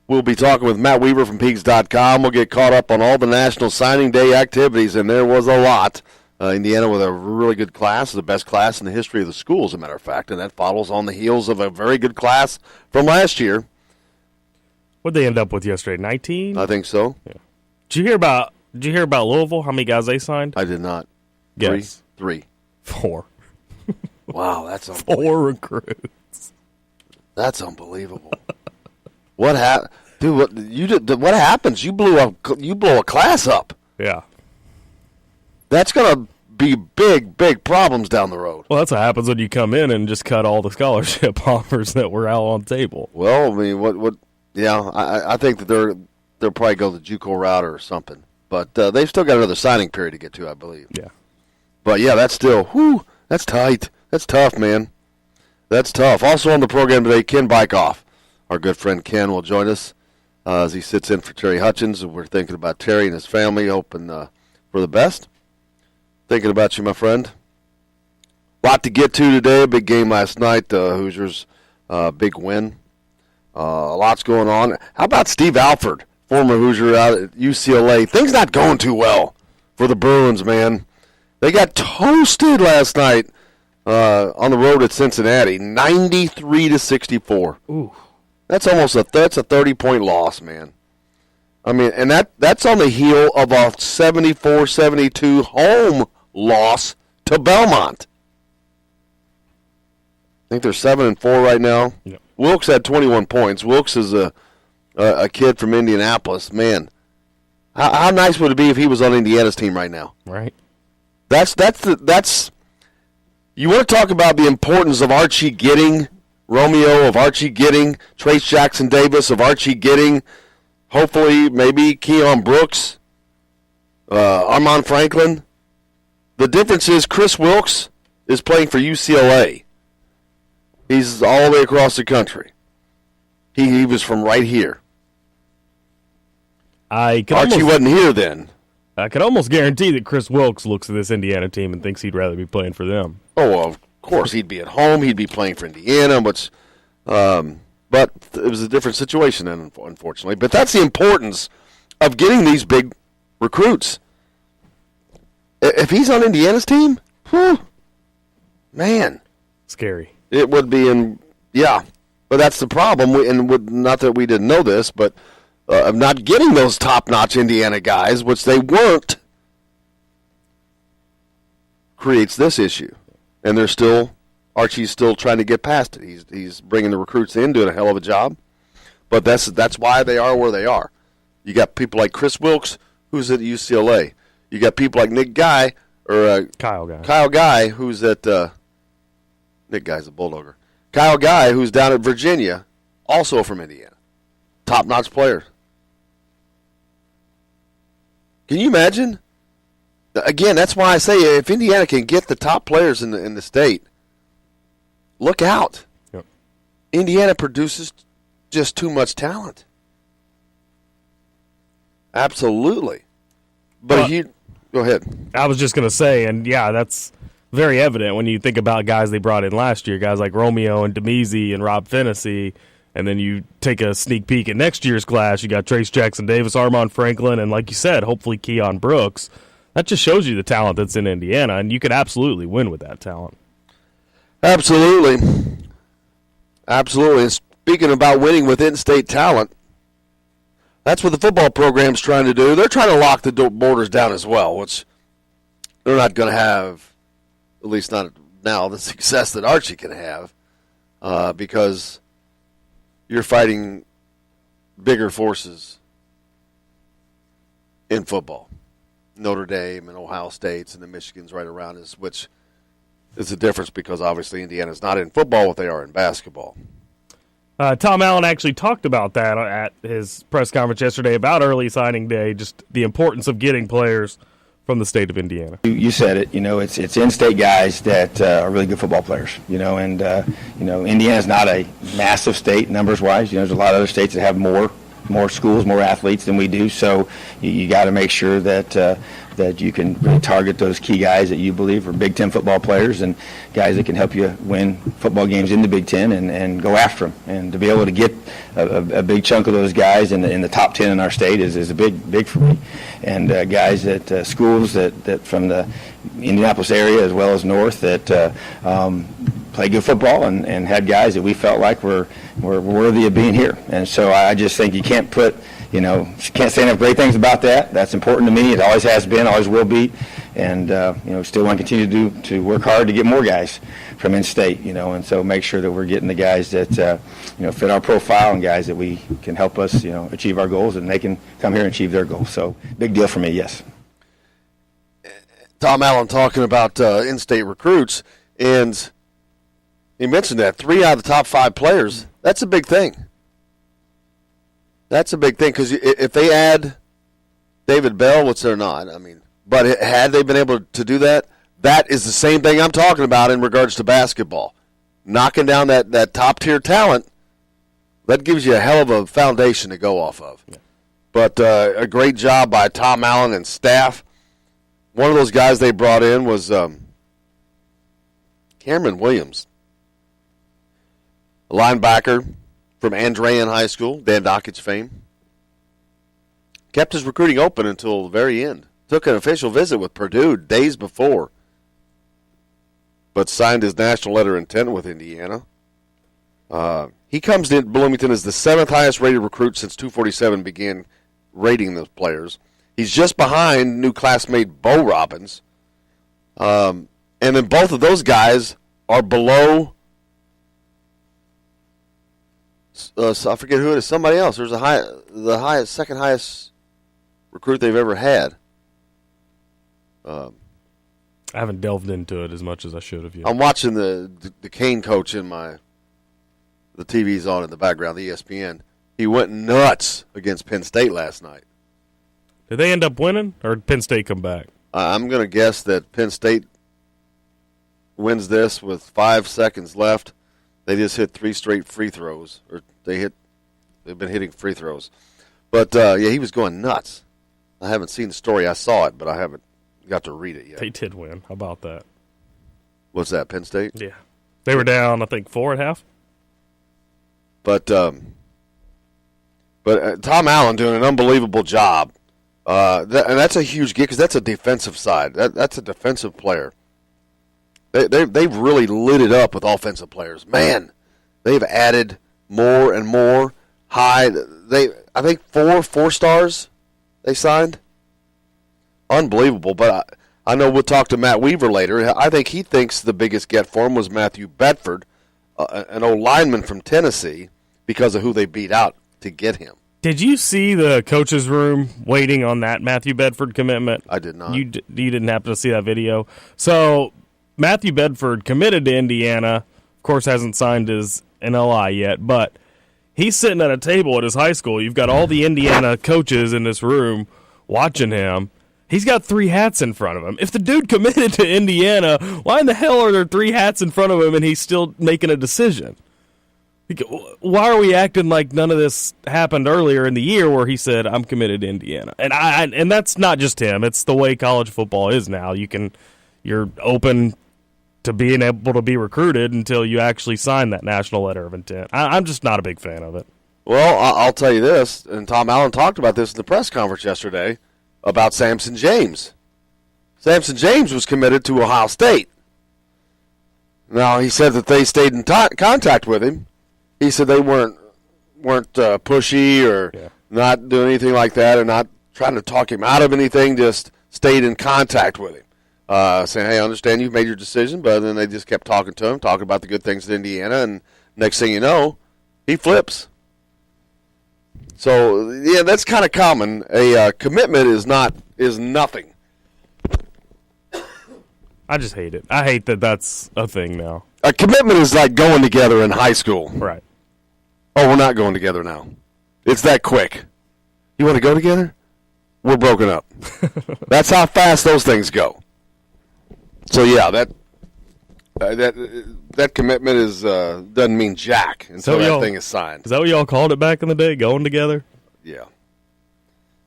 We'll be talking with Matt Weaver from Peaks.com. We'll get caught up on all the National Signing Day activities, and there was a lot. Indiana with a really good class, the best class in the history of the school, as a matter of fact, and that follows on the heels of a very good class from last year. What'd they end up with yesterday? 19? I think so. Yeah. Did you hear about Louisville? How many guys they signed? I did not. Guess. 3. 4. Wow, that's unbelievable. 4 recruits. That's unbelievable. What happened, dude? What happens? You blow a class up. Yeah. That's gonna be big problems down the road. Well, that's what happens when you come in and just cut all the scholarship offers that were out on the table. Well, I mean, what? Yeah, I think that they'll probably go the JUCO route or something. But they've still got another signing period to get to, I believe. Yeah. But yeah, that's still that's tight. That's tough, man. That's tough. Also on the program today, Ken Bykoff. Our good friend Ken will join us as he sits in for Terry Hutchins. We're thinking about Terry and his family, hoping for the best. Thinking about you, my friend. A lot to get to today. A big game last night. Hoosiers, big win. A lot's going on. How about Steve Alford, former Hoosier out at UCLA? Things not going too well for the Bruins, man. They got toasted last night on the road at Cincinnati, 93-64. Ooh, that's a 30-point loss, man. I mean, and that's on the heel of a 74-72 home loss to Belmont. I think they're 7-4 right now. Yep. Wilkes had 21 points. Wilkes is a kid from Indianapolis. Man, how nice would it be if he was on Indiana's team right now? Right. That's you want to talk about the importance of Archie Getting, Romeo, of Archie Getting, Trace Jackson Davis, of Archie Getting, hopefully maybe Keon Brooks, Armand Franklin. The difference is Chris Wilkes is playing for UCLA. He's all the way across the country. He was from right here. Archie wasn't here then. I could almost guarantee that Chris Wilkes looks at this Indiana team and thinks he'd rather be playing for them. Oh, well, of course. He'd be at home. He'd be playing for Indiana. But it was a different situation then, unfortunately. But that's the importance of getting these big recruits. If he's on Indiana's team, man. Scary. It would be yeah. But that's the problem, not that we didn't know this, but of not getting those top-notch Indiana guys, which they weren't, creates this issue. And Archie's still trying to get past it. He's bringing the recruits in, doing a hell of a job. But that's why they are where they are. You got people like Chris Wilkes, who's at UCLA. You got people like Nick Guy, or Kyle Guy. Kyle Guy, who's at Nick Guy's a Bulldogger. Kyle Guy, who's down at Virginia, also from Indiana. Top-notch player. Can you imagine? Again, that's why I say if Indiana can get the top players in the state, look out. Yep. Indiana produces just too much talent. Absolutely. But go ahead. I was just going to say, and yeah, that's very evident when you think about guys they brought in last year, guys like Romeo and Demezi and Rob Fennessy. And then you take a sneak peek at next year's class. You got Trace Jackson Davis, Armand Franklin, and like you said, hopefully Keon Brooks. That just shows you the talent that's in Indiana, and you could absolutely win with that talent. Absolutely. Absolutely. And speaking about winning with in-state talent, that's what the football program's trying to do. They're trying to lock the borders down as well, which they're not going to have, at least not now, the success that Archie can have because you're fighting bigger forces in football. Notre Dame and Ohio State's and the Michigans right around us, which is the difference because obviously Indiana's not in football what they are in basketball. Tom Allen actually talked about that at his press conference yesterday about early signing day, just the importance of getting players from the state of Indiana. You said it. It's in-state guys that are really good football players. And Indiana's not a massive state numbers-wise. There's a lot of other states that have more schools, more athletes than we do. So you got to make sure that you can really target those key guys that you believe are Big Ten football players and guys that can help you win football games in the Big Ten and go after them. And to be able to get a big chunk of those guys in the top 10 in our state is a big for me. And guys at schools that from the Indianapolis area as well as north that play good football and had guys that we felt like were worthy of being here. And so I just think you can't can't say enough great things about that. That's important to me. It always has been, always will be. and still want to continue to work hard to get more guys from in-state, and so make sure that we're getting the guys that fit our profile and guys that we can help us achieve our goals, and they can come here and achieve their goals. So big deal for me, yes. Tom Allen talking about in-state recruits, and he mentioned that 3 out of the top 5 players. That's a big thing. That's a big thing, because if they add David Bell, which they're not, but had they been able to do that, that is the same thing I'm talking about in regards to basketball. Knocking down that top-tier talent, that gives you a hell of a foundation to go off of. Yeah. But a great job by Tom Allen and staff. One of those guys they brought in was Cameron Williams, a linebacker from Andrean High School, Dan Dockage fame. Kept his recruiting open until the very end. Took an official visit with Purdue days before, but signed his national letter of intent with Indiana. He comes in Bloomington as the 7th highest rated recruit since 247 began rating those players. He's just behind new classmate Bo Robbins. And then both of those guys are below, I forget who it is, somebody else. There's the second highest recruit they've ever had. I haven't delved into it as much as I should have yet. I'm watching the Kane coach in the TV's on in the background, the ESPN. He went nuts against Penn State last night. Did they end up winning, or did Penn State come back? I'm going to guess that Penn State wins this with 5 seconds left. They just hit 3 straight free throws, or they've been hitting free throws. But he was going nuts. I haven't seen the story. I saw it, but I haven't got to read it yet. They did win. How about that? What's that, Penn State? Yeah. They were down, I think, 4 at half. But Tom Allen doing an unbelievable job. And that's a huge get, because that's a defensive side. That's a defensive player. They've really lit it up with offensive players. Man, they've added more and more high. I think 4 stars they signed. Unbelievable. But I know we'll talk to Matt Weaver later. I think he thinks the biggest get for him was Matthew Bedford, an old lineman from Tennessee, because of who they beat out to get him. Did you see the coach's room waiting on that Matthew Bedford commitment? I did not. You didn't happen to see that video? So Matthew Bedford committed to Indiana. Of course, hasn't signed his NLI yet, but he's sitting at a table at his high school. You've got all the Indiana coaches in this room watching him. He's got 3 hats in front of him. If the dude committed to Indiana, why in the hell are there 3 hats in front of him and he's still making a decision? Why are we acting like none of this happened earlier in the year where he said, I'm committed to Indiana? And that's not just him. It's the way college football is now. You're open to being able to be recruited until you actually sign that national letter of intent. I'm just not a big fan of it. Well, I'll tell you this, and Tom Allen talked about this in the press conference yesterday about Samson James. Samson James was committed to Ohio State. Now, he said that they stayed in contact with him. He said they weren't pushy or not doing anything like that, or not trying to talk him out of anything, just stayed in contact with him. Saying, hey, I understand you've made your decision, but then they just kept talking to him, talking about the good things at Indiana, and next thing you know, he flips. So, yeah, that's kind of common. A commitment is nothing. I just hate it. I hate that that's a thing now. A commitment is like going together in high school. Right. Oh, we're not going together now. It's that quick. You want to go together? We're broken up. That's how fast those things go. So, yeah, that commitment is doesn't mean jack until that thing is signed. Is that what y'all called it back in the day, going together? Yeah.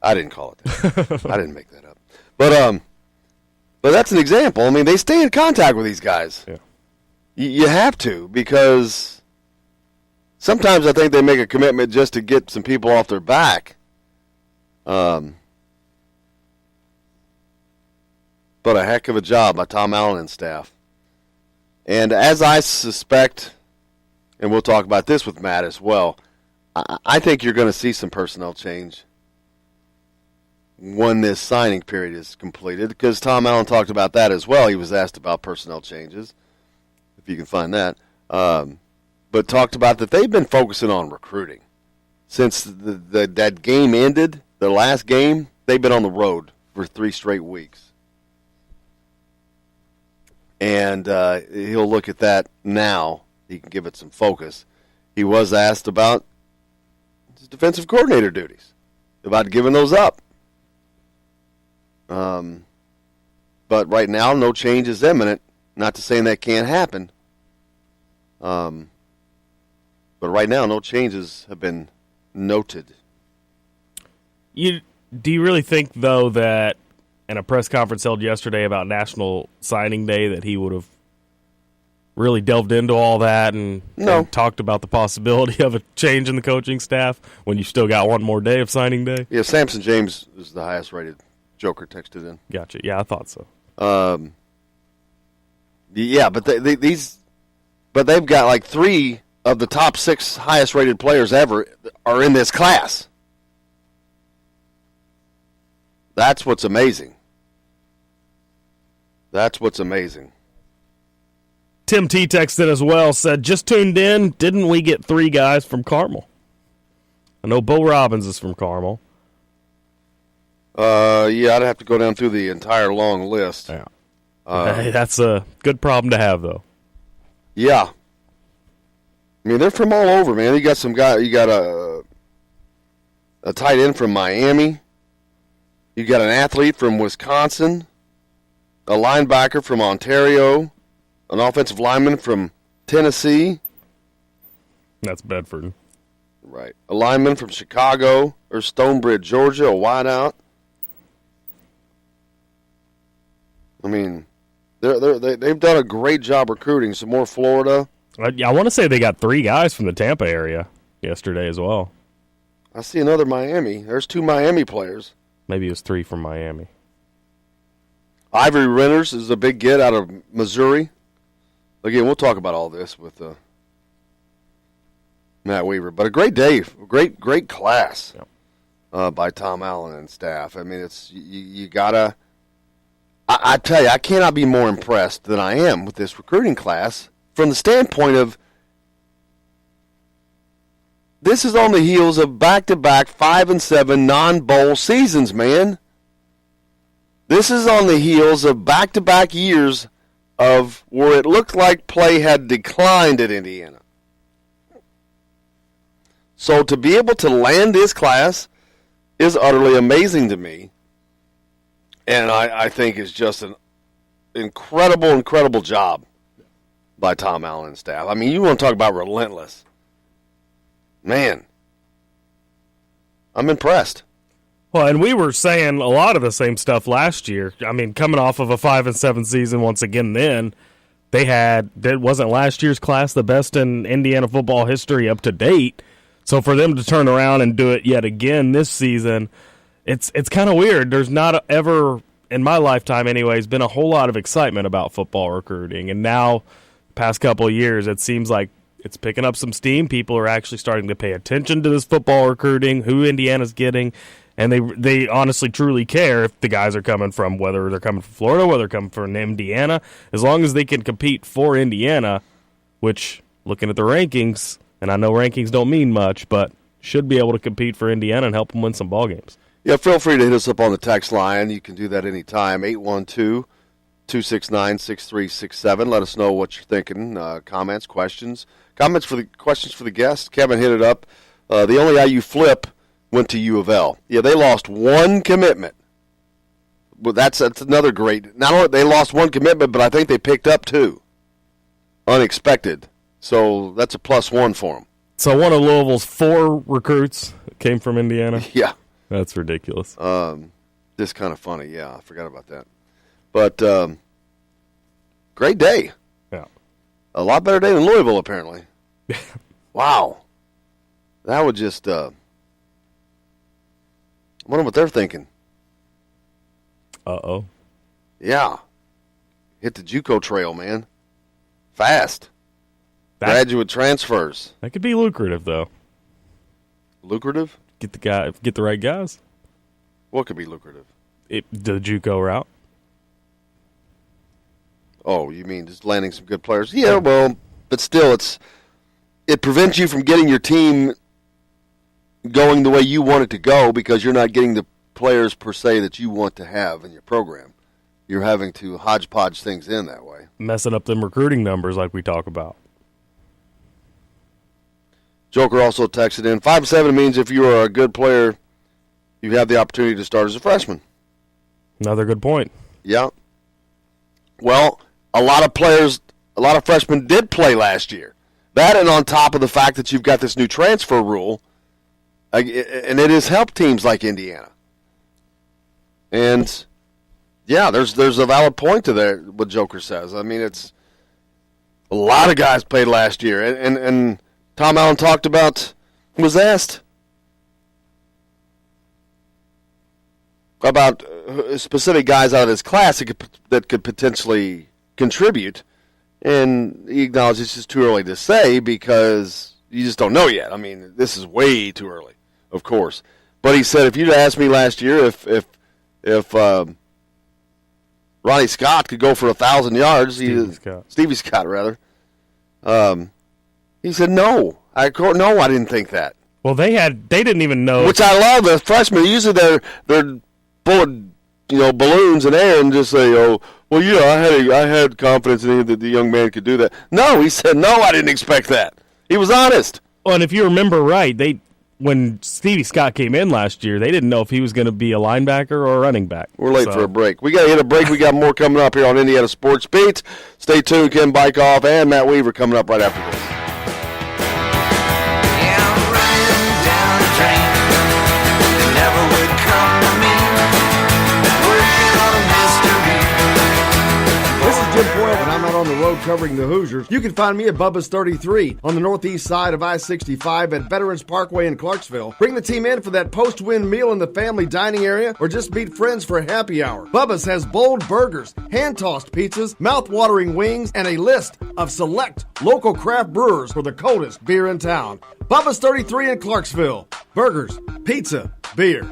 I didn't call it that. I didn't make that up. But that's an example. I mean, they stay in contact with these guys. Yeah. You have to, because sometimes I think they make a commitment just to get some people off their back. But a heck of a job by Tom Allen and staff. And as I suspect, and we'll talk about this with Matt as well, I think you're going to see some personnel change when this signing period is completed, because Tom Allen talked about that as well. He was asked about personnel changes, if you can find that, but talked about that they've been focusing on recruiting since that game ended. The last game, they've been on the road for 3 straight weeks, and he'll look at that now. He can give it some focus. He was asked about his defensive coordinator duties, about giving those up. But right now, no change is imminent. Not to say that can't happen. But right now, no changes have been noted. Do you really think, though, that in a press conference held yesterday about National Signing Day that he would have really delved into all that and talked about the possibility of a change in the coaching staff when you still got one more day of signing day? Yeah, Samson James is the highest-rated Joker texted in. Gotcha. Yeah, I thought so. Yeah, but they've got like 3 of the top 6 highest-rated players ever are in this class. That's what's amazing. That's what's amazing. Tim T texted as well, said, just tuned in, didn't we get 3 guys from Carmel? I know Bo Robbins is from Carmel. Yeah, I'd have to go down through the entire long list. Yeah. Hey, that's a good problem to have, though. Yeah. I mean, they're from all over, man. You got some guy. You got a tight end from Miami. You got an athlete from Wisconsin. A linebacker from Ontario. An offensive lineman from Tennessee. That's Bedford. Right. A lineman from Chicago or Stonebridge, Georgia, a wideout. I mean, they've done a great job recruiting. Some more Florida. I want to say they got 3 guys from the Tampa area yesterday as well. I see another Miami. There's 2 Miami players. Maybe it was 3 from Miami. Ivory Renters is a big get out of Missouri. Again, we'll talk about all this with Matt Weaver. But a great day, great class by Tom Allen and staff. I mean, it's you gotta. I tell you, I cannot be more impressed than I am with this recruiting class from the standpoint of this is on the heels of back-to-back 5-7 non-bowl seasons, man. This is on the heels of back-to-back years of where it looked like play had declined at Indiana. So to be able to land this class is utterly amazing to me. And I think is just an incredible job by Tom Allen and staff. I mean, you want to talk about relentless. Man, I'm impressed. Well, and we were saying a lot of the same stuff last year. I mean, coming off of a 5-7 season once again then, wasn't last year's class the best in Indiana football history up to date? So for them to turn around and do it yet again this season, it's kind of weird. There's not ever, in my lifetime anyways, been a whole lot of excitement about football recruiting. And now, past couple of years, it seems like it's picking up some steam. People are actually starting to pay attention to this football recruiting, who Indiana's getting, and they honestly truly care if the guys are coming from, whether they're coming from Florida, whether they're coming from Indiana, as long as they can compete for Indiana, which, looking at the rankings, and I know rankings don't mean much, but should be able to compete for Indiana and help them win some ball games. Yeah, feel free to hit us up on the text line. You can do that anytime, 812-269-6367. Let us know what you're thinking, comments, questions. Questions for the guests. Kevin hit it up. The only IU flip went to U of L. Yeah, they lost 1 commitment. Well, that's another great. Not only they lost 1 commitment, but I think they picked up 2. Unexpected. So that's a +1 for them. So one of Louisville's 4 recruits came from Indiana? Yeah. That's ridiculous. Just kind of funny. Yeah, I forgot about that. But great day. Yeah. A lot better day than Louisville, apparently. Wow. That would just I wonder what they're thinking. Uh-oh. Yeah. Hit the JUCO trail, man. Fast. Graduate transfers. That could be lucrative, though. Lucrative? Get the right guys. What could be lucrative? The JUCO route. Oh, you mean just landing some good players? Yeah, well, but still, it prevents you from getting your team going the way you want it to go because you're not getting the players per se that you want to have in your program. You're having to hodgepodge things in that way. Messing up them recruiting numbers like we talk about. Joker also texted in, 5-7 means if you are a good player, you have the opportunity to start as a freshman. Another good point. Yeah. Well, a lot of freshmen did play last year. That and on top of the fact that you've got this new transfer rule, and it has helped teams like Indiana. And, yeah, there's a valid point to there, what Joker says. I mean, it's a lot of guys played last year. And Tom Allen was asked about specific guys out of his class that could potentially contribute. And he acknowledged it's just too early to say because you just don't know yet. I mean, this is way too early, of course. But he said if you'd asked me last year if Ronnie Scott could go for 1,000 yards, Stevie Scott rather, he said no. I didn't think that. Well, they didn't even know. Which I love. The freshmen usually they're full of balloons and air and just say, oh, well, yeah, I had confidence in him that the young man could do that. No, he said no. I didn't expect that. He was honest. Well, and if you remember right, when Stevie Scott came in last year, they didn't know if he was going to be a linebacker or a running back. We're late for a break. We got to hit a break. We got more coming up here on Indiana Sports Beat. Stay tuned. Ken Bykoff and Matt Weaver coming up right after this. Jim Boyle, when I'm out on the road covering the Hoosiers. You can find me at Bubba's 33 on the northeast side of I-65 at Veterans Parkway in Clarksville. Bring the team in for that post-win meal in the family dining area or just meet friends for happy hour. Bubba's has bold burgers, hand-tossed pizzas, mouth-watering wings, and a list of select local craft brewers for the coldest beer in town. Bubba's 33 in Clarksville. Burgers, pizza, beer.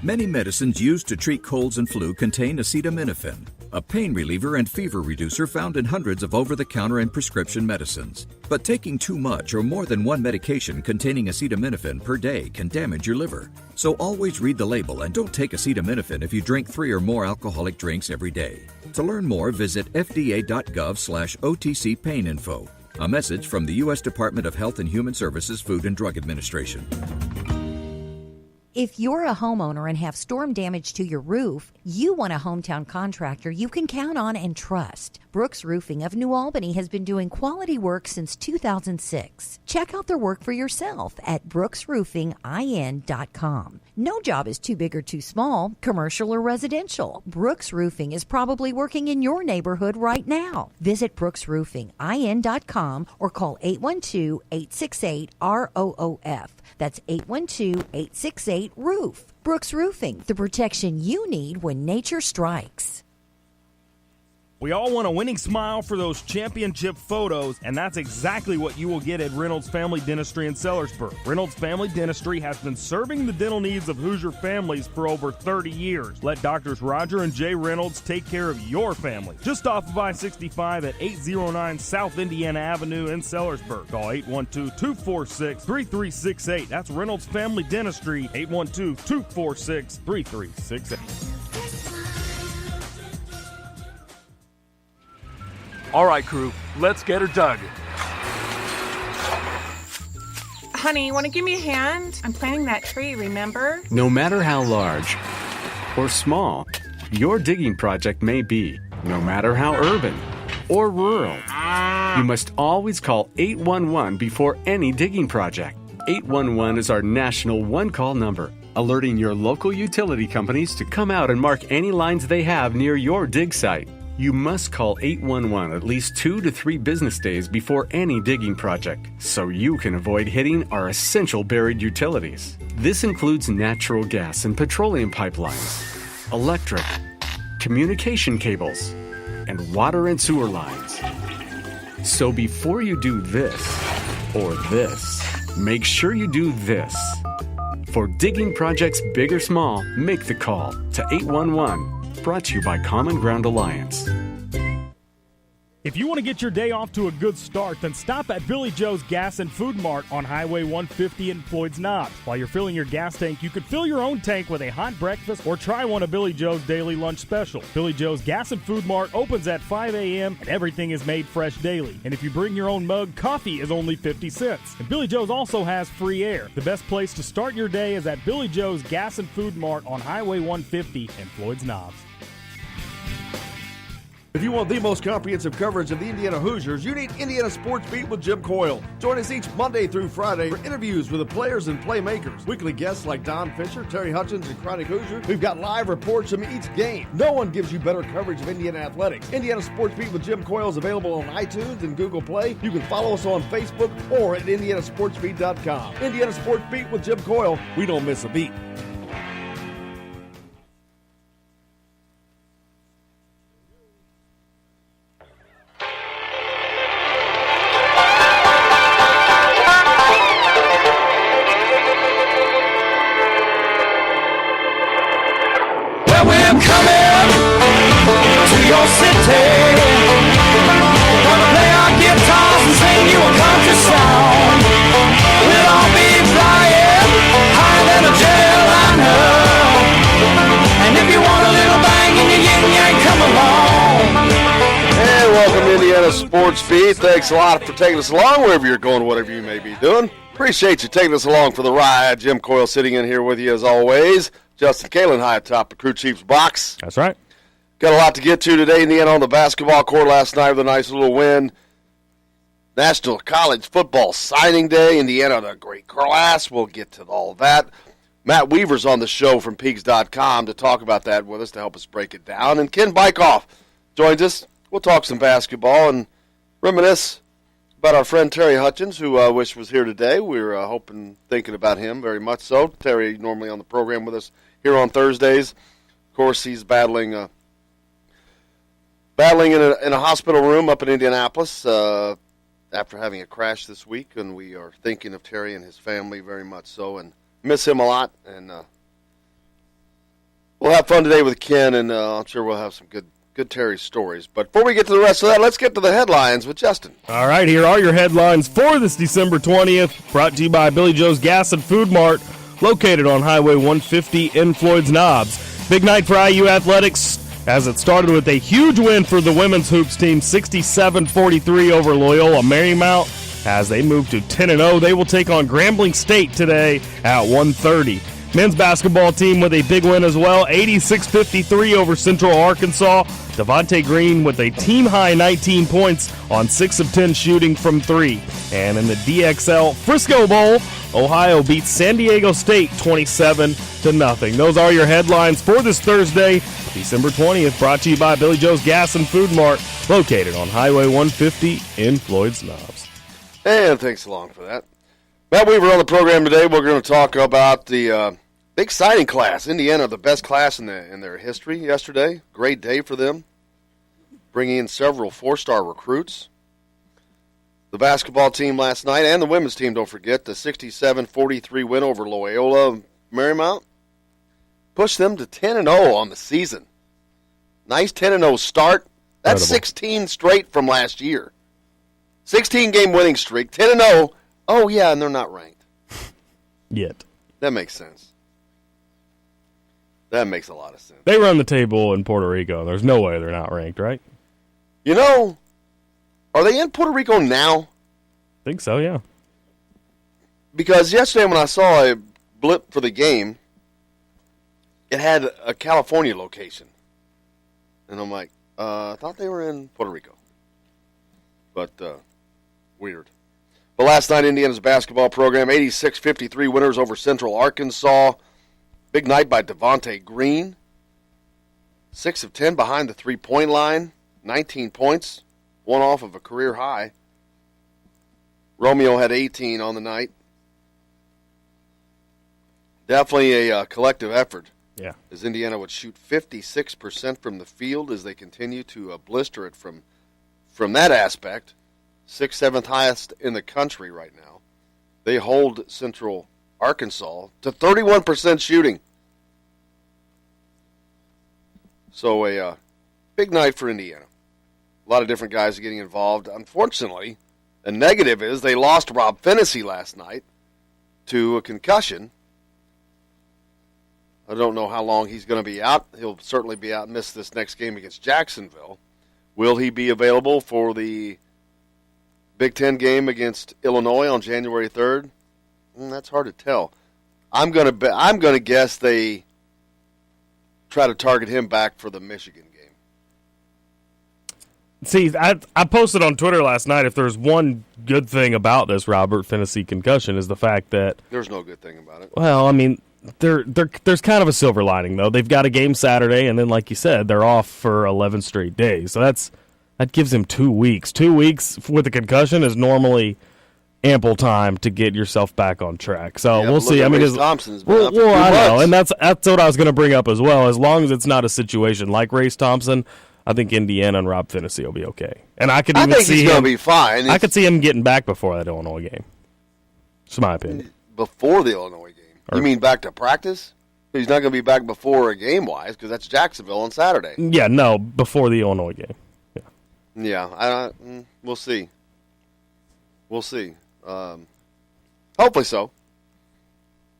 Many medicines used to treat colds and flu contain acetaminophen, a pain reliever and fever reducer found in hundreds of over-the-counter and prescription medicines. But taking too much or more than one medication containing acetaminophen per day can damage your liver. So always read the label and don't take acetaminophen if you drink 3 or more alcoholic drinks every day. To learn more, visit fda.gov/OTC pain info. A message from the U.S. Department of Health and Human Services Food and Drug Administration. If you're a homeowner and have storm damage to your roof, you want a hometown contractor you can count on and trust. Brooks Roofing of New Albany has been doing quality work since 2006. Check out their work for yourself at brooksroofingin.com. No job is too big or too small, commercial or residential. Brooks Roofing is probably working in your neighborhood right now. Visit brooksroofingin.com or call 812-868-ROOF. That's 812-868-ROOF. Brooks Roofing, the protection you need when nature strikes. We all want a winning smile for those championship photos, and that's exactly what you will get at Reynolds Family Dentistry in Sellersburg. Reynolds Family Dentistry has been serving the dental needs of Hoosier families for over 30 years. Let Doctors Roger and Jay Reynolds take care of your family. Just off of I-65 at 809 South Indiana Avenue in Sellersburg. Call 812-246-3368. That's Reynolds Family Dentistry, 812-246-3368. All right, crew, let's get her dug. Honey, want to give me a hand? I'm planting that tree, remember? No matter how large or small your digging project may be, no matter how urban or rural, you must always call 811 before any digging project. 811 is our national one-call number, alerting your local utility companies to come out and mark any lines they have near your dig site. You must call 811 at least 2 to 3 business days before any digging project, so you can avoid hitting our essential buried utilities. This includes natural gas and petroleum pipelines, electric, communication cables, and water and sewer lines. So before you do this or this, make sure you do this. For digging projects big or small, make the call to 811. Brought to you by Common Ground Alliance. If you want to get your day off to a good start, then stop at Billy Joe's Gas and Food Mart on Highway 150 in Floyd's Knobs. While you're filling your gas tank, you could fill your own tank with a hot breakfast or try one of Billy Joe's daily lunch special. Billy Joe's Gas and Food Mart opens at 5 a.m. and everything is made fresh daily. And if you bring your own mug, coffee is only 50 cents. And Billy Joe's also has free air. The best place to start your day is at Billy Joe's Gas and Food Mart on Highway 150 in Floyd's Knobs. If you want the most comprehensive coverage of the Indiana Hoosiers, you need Indiana Sports Beat with Jim Coyle. Join us each Monday through Friday for interviews with the players and playmakers. Weekly guests like Don Fisher, Terry Hutchins, and Chronic Hoosier. We've got live reports from each game. No one gives you better coverage of Indiana athletics. Indiana Sports Beat with Jim Coyle is available on iTunes and Google Play. You can follow us on Facebook or at indianasportsbeat.com. Indiana Sports Beat with Jim Coyle. We don't miss a beat. Sports Beat. Thanks a lot for taking us along wherever you're going, whatever you may be doing. Appreciate you taking us along for the ride. Jim Coyle sitting in here with you as always. Justin Kalen high atop the crew chief's box. That's right. Got a lot to get to today. Indiana on the basketball court last night with a nice little win. National College Football Signing Day. Indiana had a great class. We'll get to all of that. Matt Weaver's on the show from Peaks.com to talk about that with us to help us break it down. And Ken Bykoff joins us. We'll talk some basketball and reminisce about our friend Terry Hutchins, who I wish was here today. We were thinking about him very much so. Terry normally on the program with us here on Thursdays. Of course, he's battling in a hospital room up in Indianapolis after having a crash this week, and we are thinking of Terry and his family very much so and miss him a lot. And we'll have fun today with Ken, and I'm sure we'll have some good Terry stories. But before we get to the rest of that, let's get to the headlines with Justin. All right, here are your headlines for this December 20th, brought to you by Billy Joe's Gas and Food Mart, located on Highway 150 in Floyd's Knobs. Big night for IU athletics, as it started with a huge win for the women's hoops team, 67-43 over Loyola Marymount. As they move to 10-0, they will take on Grambling State today at 1:30. Men's basketball team with a big win as well, 86-53 over Central Arkansas. Devontae Green with a team-high 19 points on 6 of 10 shooting from 3. And in the DXL Frisco Bowl, Ohio beats San Diego State 27-0. Those are your headlines for this Thursday, December 20th, brought to you by Billy Joe's Gas and Food Mart, located on Highway 150 in Floyd's Knobs. And thanks along for that. Matt Weaver on the program today. We're going to talk about the big signing class. Indiana, the best class in their history yesterday. Great day for them. Bringing in several 4-star recruits. The basketball team last night and the women's team, don't forget, the 67-43 win over Loyola Marymount pushed them to 10-0 on the season. Nice 10-0 start. That's incredible. 16 straight from last year. 16-game winning streak, 10-0. Oh, yeah, and they're not ranked. Yet. That makes sense. That makes a lot of sense. They run the table in Puerto Rico. There's no way they're not ranked, right? You know, are they in Puerto Rico now? I think so, yeah. Because yesterday when I saw a blip for the game, it had a California location. And I'm like, I thought they were in Puerto Rico. But, weird. But last night, Indiana's basketball program, 86-53 winners over Central Arkansas. Big night by Devontae Green. 6 of 10 behind the three-point line. 19 points. One off of a career high. Romeo had 18 on the night. Definitely a collective effort. Yeah. As Indiana would shoot 56% from the field as they continue to blister it from that aspect. 6th, 7th highest in the country right now. They hold Central Arkansas to 31% shooting. So a big night for Indiana. A lot of different guys getting involved. Unfortunately, the negative is they lost Rob Phinisee last night to a concussion. I don't know how long he's going to be out. He'll certainly be out and miss this next game against Jacksonville. Will he be available for the Big Ten game against Illinois on January 3rd? That's hard to tell. I'm going to guess they try to target him back for the Michigan game. See, I posted on Twitter last night, if there's one good thing about this Robert Phinisee concussion is the fact that there's no good thing about it. Well, I mean, there's kind of a silver lining, though. They've got a game Saturday, and then, like you said, they're off for 11 straight days. So that gives him 2 weeks. 2 weeks with a concussion is normally ample time to get yourself back on track. So we'll see. I mean, Thompson's been out for 2 I know, months. and that's what I was going to bring up as well. As long as it's not a situation like Race Thompson, I think Indiana and Rob Phinisee will be okay. And I think he's going to be fine. I could see him getting back before that Illinois game. It's my opinion. Before the Illinois game. You mean back to practice? He's not going to be back before a game-wise because that's Jacksonville on Saturday. Yeah, no, before the Illinois game. Yeah, we'll see. We'll see. Hopefully so.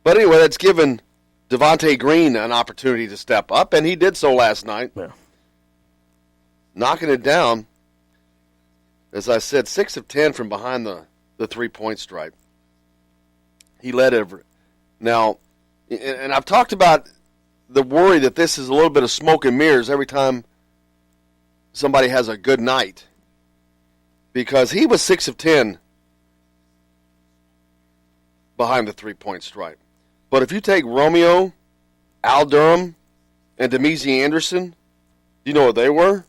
But anyway, that's given Devontae Green an opportunity to step up, and he did so last night. Yeah. Knocking it down, as I said, 6 of 10 from behind the three-point stripe. He led Everett. Now, and I've talked about the worry that this is a little bit of smoke and mirrors every time somebody has a good night. Because he was 6 of 10 behind the three-point stripe. But if you take Romeo, Al Durham, and Demezy Anderson, you know what they were?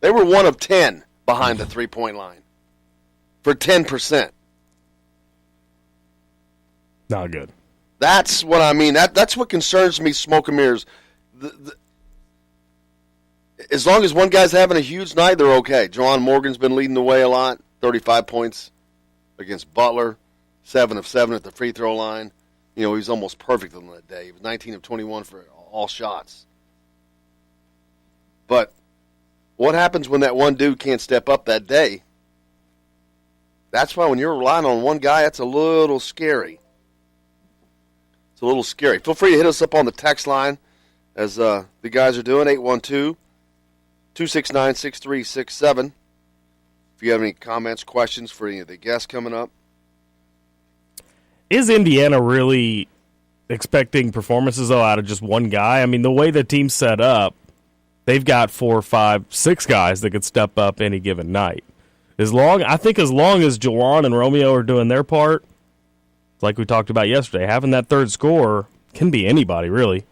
They were 1 of 10 behind the three-point line for 10%. Not good. That's what I mean. That's what concerns me, smoke and mirrors. As long as one guy's having a huge night, they're okay. Juwan Morgan's been leading the way a lot. 35 points against Butler. 7 of 7 at the free throw line. You know, he was almost perfect on that day. He was 19 of 21 for all shots. But what happens when that one dude can't step up that day? That's why when you're relying on one guy, that's a little scary. It's a little scary. Feel free to hit us up on the text line, as the guys are doing, 812-269-6367. If you have any comments, questions for any of the guests coming up. Is Indiana really expecting performances, though, out of just one guy? I mean, the way the team's set up, they've got 4, 5, 6 guys that could step up any given night. I think as long as Juwan and Romeo are doing their part, like we talked about yesterday, having that third scorer can be anybody, really.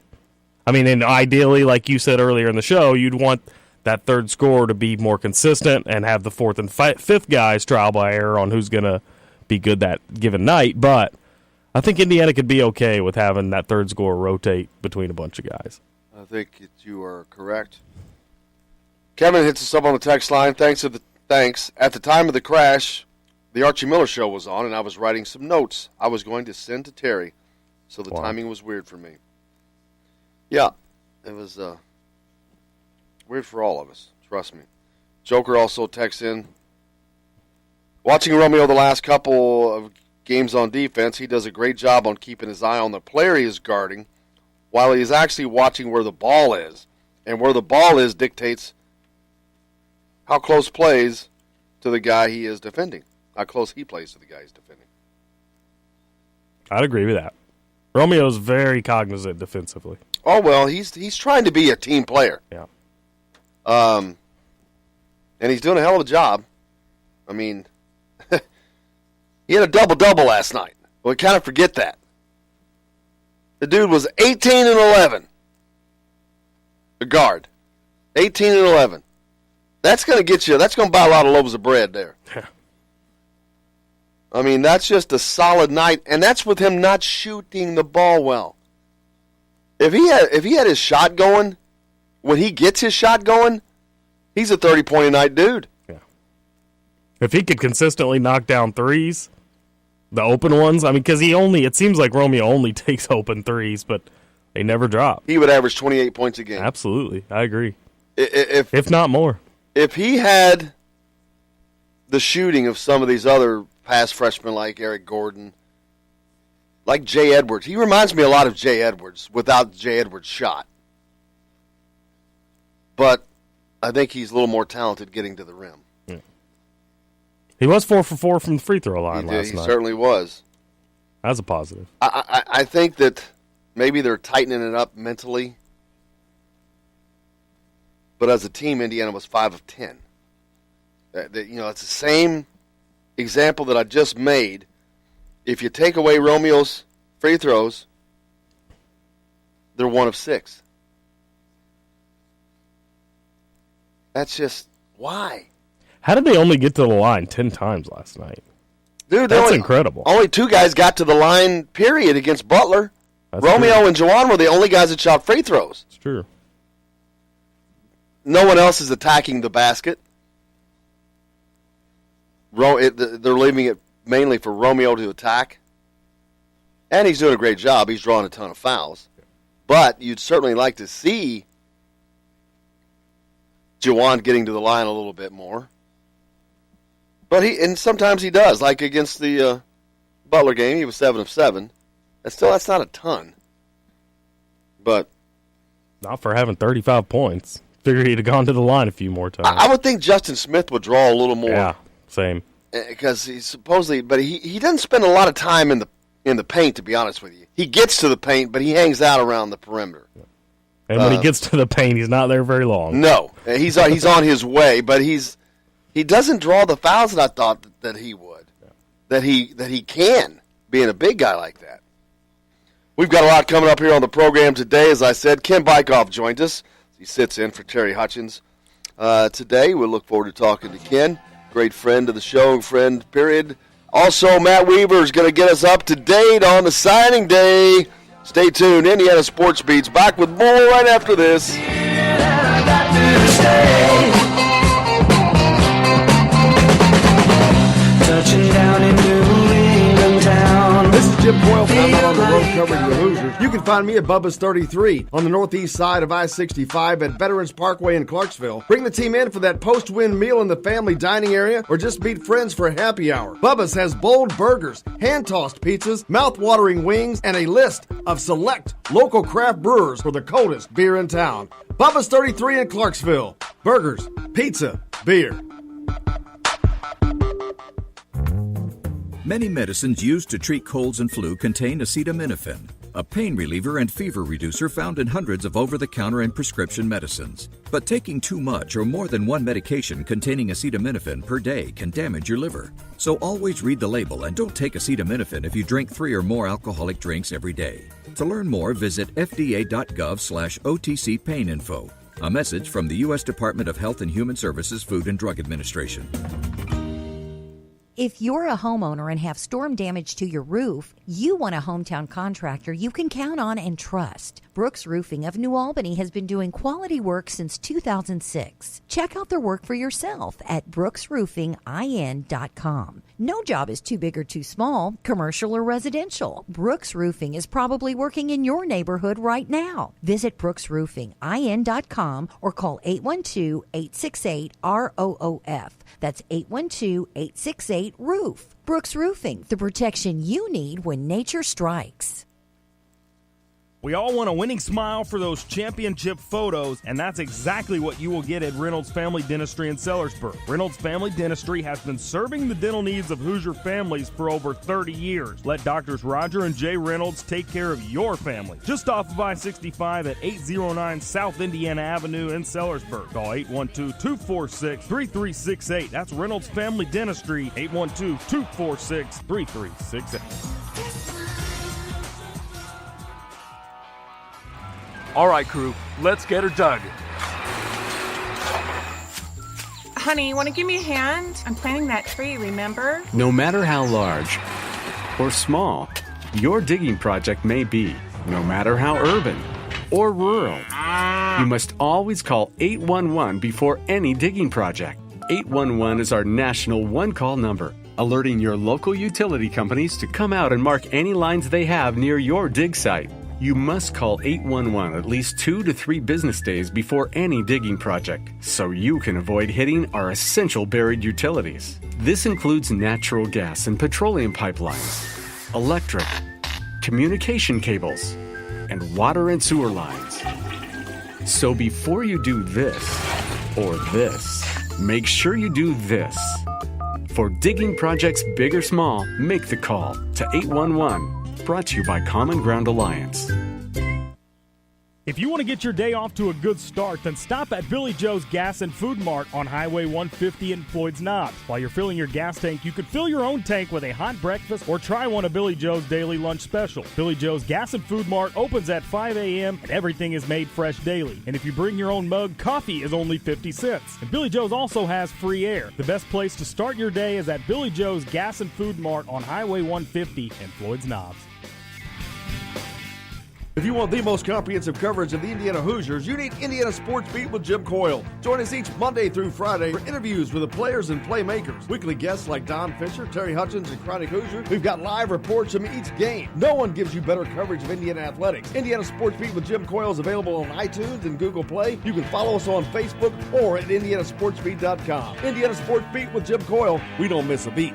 I mean, and ideally, like you said earlier in the show, you'd want that third scorer to be more consistent and have the fourth and fifth guys trial by error on who's going to be good that given night. But I think Indiana could be okay with having that third scorer rotate between a bunch of guys. I think you are correct. Kevin hits us up on the text line. Thanks. At the time of the crash, the Archie Miller Show was on, and I was writing some notes I was going to send to Terry, so the timing was weird for me. Yeah, it was weird for all of us, trust me. Joker also texts in, watching Romeo the last couple of games on defense, he does a great job on keeping his eye on the player he is guarding while he is actually watching where the ball is. And where the ball is dictates how close plays to the guy he is defending. How close he plays to the guy he's defending. I'd agree with that. Romeo's very cognizant defensively. Oh, well, he's trying to be a team player. Yeah. And he's doing a hell of a job. I mean, he had a double-double last night. We kind of forget that. The dude was 18 and 11. The guard. 18 and 11. That's going to buy a lot of loaves of bread there. I mean, that's just a solid night, and that's with him not shooting the ball well. If he had his shot going, when he gets his shot going, he's a 30-point-a-night dude. Yeah. If he could consistently knock down threes, The open ones? I mean, because it seems like Romeo only takes open threes, but they never drop. He would average 28 points a game. Absolutely. I agree. If not more. If he had the shooting of some of these other past freshmen like Eric Gordon, like Jay Edwards. He reminds me a lot of Jay Edwards without Jay Edwards' shot. But I think he's a little more talented getting to the rim. Yeah. He was 4 for 4 from the free throw line last night. He certainly was. That's a positive. I think that maybe they're tightening it up mentally. But as a team, Indiana was 5 of 10. It's the same example that I just made. If you take away Romeo's free throws, they're 1 of 6. That's just why. How did they only get to the line 10 times last night? Dude, that's incredible. Only 2 guys got to the line, period, against Butler. That's Romeo true. and Juwan were the only guys that shot free throws. It's true. No one else is attacking the basket. They're leaving it mainly for Romeo to attack. And he's doing a great job. He's drawing a ton of fouls. But you'd certainly like to see Juwan getting to the line a little bit more. But sometimes he does. Like against the Butler game, he was 7 of 7. That's not a ton. But not for having 35 points. Figured he'd have gone to the line a few more times. I would think Justin Smith would draw a little more. Yeah, same. Because he's supposedly, but he doesn't spend a lot of time in the paint. To be honest with you, he gets to the paint, but he hangs out around the perimeter. And when he gets to the paint, he's not there very long. No, he's on his way, but he doesn't draw the fouls that I thought that he would. That he can, being a big guy like that. We've got a lot coming up here on the program today. As I said, Ken Bykoff joined us. He sits in for Terry Hutchins today. We look forward to talking to Ken. Great friend of the show, period. Also, Matt Weaver is going to get us up to date on the signing day. Stay tuned. Indiana Sports Beats back with more right after this. Touching down in New England town. This is Jim Boyle. I'm out on the road covering the Hoosiers. You can find me at Bubba's 33 on the northeast side of I-65 at Veterans Parkway in Clarksville. Bring the team in for that post-win meal in the family dining area or just meet friends for happy hour. Bubba's has bold burgers, hand-tossed pizzas, mouth-watering wings, and a list of select local craft brewers for the coldest beer in town. Bubba's 33 in Clarksville. Burgers, pizza, beer. Many medicines used to treat colds and flu contain acetaminophen, a pain reliever and fever reducer found in hundreds of over-the-counter and prescription medicines. But taking too much or more than one medication containing acetaminophen per day can damage your liver. So always read the label and don't take acetaminophen if you drink 3 or more alcoholic drinks every day. To learn more, visit fda.gov/OTC pain info. A message from the U.S. Department of Health and Human Services Food and Drug Administration. If you're a homeowner and have storm damage to your roof, you want a hometown contractor you can count on and trust. Brooks Roofing of New Albany has been doing quality work since 2006. Check out their work for yourself at brooksroofingin.com. No job is too big or too small, commercial or residential. Brooks Roofing is probably working in your neighborhood right now. Visit brooksroofingin.com or call 812-868-ROOF. That's 812-868-ROOF. Brooks Roofing, the protection you need when nature strikes. We all want a winning smile for those championship photos, and that's exactly what you will get at Reynolds Family Dentistry in Sellersburg. Reynolds Family Dentistry has been serving the dental needs of Hoosier families for over 30 years. Let Doctors Roger and Jay Reynolds take care of your family. Just off of I-65 at 809 South Indiana Avenue in Sellersburg. Call 812-246-3368. That's Reynolds Family Dentistry, 812-246-3368. All right, crew, let's get her dug. Honey, want to give me a hand? I'm planting that tree, remember? No matter how large or small your digging project may be, no matter how urban or rural, you must always call 811 before any digging project. 811 is our national one-call number. alerting your local utility companies to come out and mark any lines they have near your dig site. You must call 811 at least 2 to 3 business days before any digging project, so you can avoid hitting our essential buried utilities. This includes natural gas and petroleum pipelines, electric, communication cables, and water and sewer lines. So before you do this or this, make sure you do this. For digging projects big or small, make the call to 811. Brought to you by Common Ground Alliance. If you want to get your day off to a good start, then stop at Billy Joe's Gas and Food Mart on Highway 150 in Floyd's Knobs. While you're filling your gas tank, you could fill your own tank with a hot breakfast or try one of Billy Joe's daily lunch special. Billy Joe's Gas and Food Mart opens at 5 a.m. and everything is made fresh daily. And if you bring your own mug, coffee is only 50 cents. And Billy Joe's also has free air. The best place to start your day is at Billy Joe's Gas and Food Mart on Highway 150 in Floyd's Knobs. If you want the most comprehensive coverage of the Indiana Hoosiers, you need Indiana Sports Beat with Jim Coyle. Join us each Monday through Friday for interviews with the players and playmakers. Weekly guests like Don Fisher, Terry Hutchins, and Chronic Hoosier. We've got live reports from each game. No one gives you better coverage of Indiana athletics. Indiana Sports Beat with Jim Coyle is available on iTunes and Google Play. You can follow us on Facebook or at indianasportsbeat.com. Indiana Sports Beat with Jim Coyle. We don't miss a beat.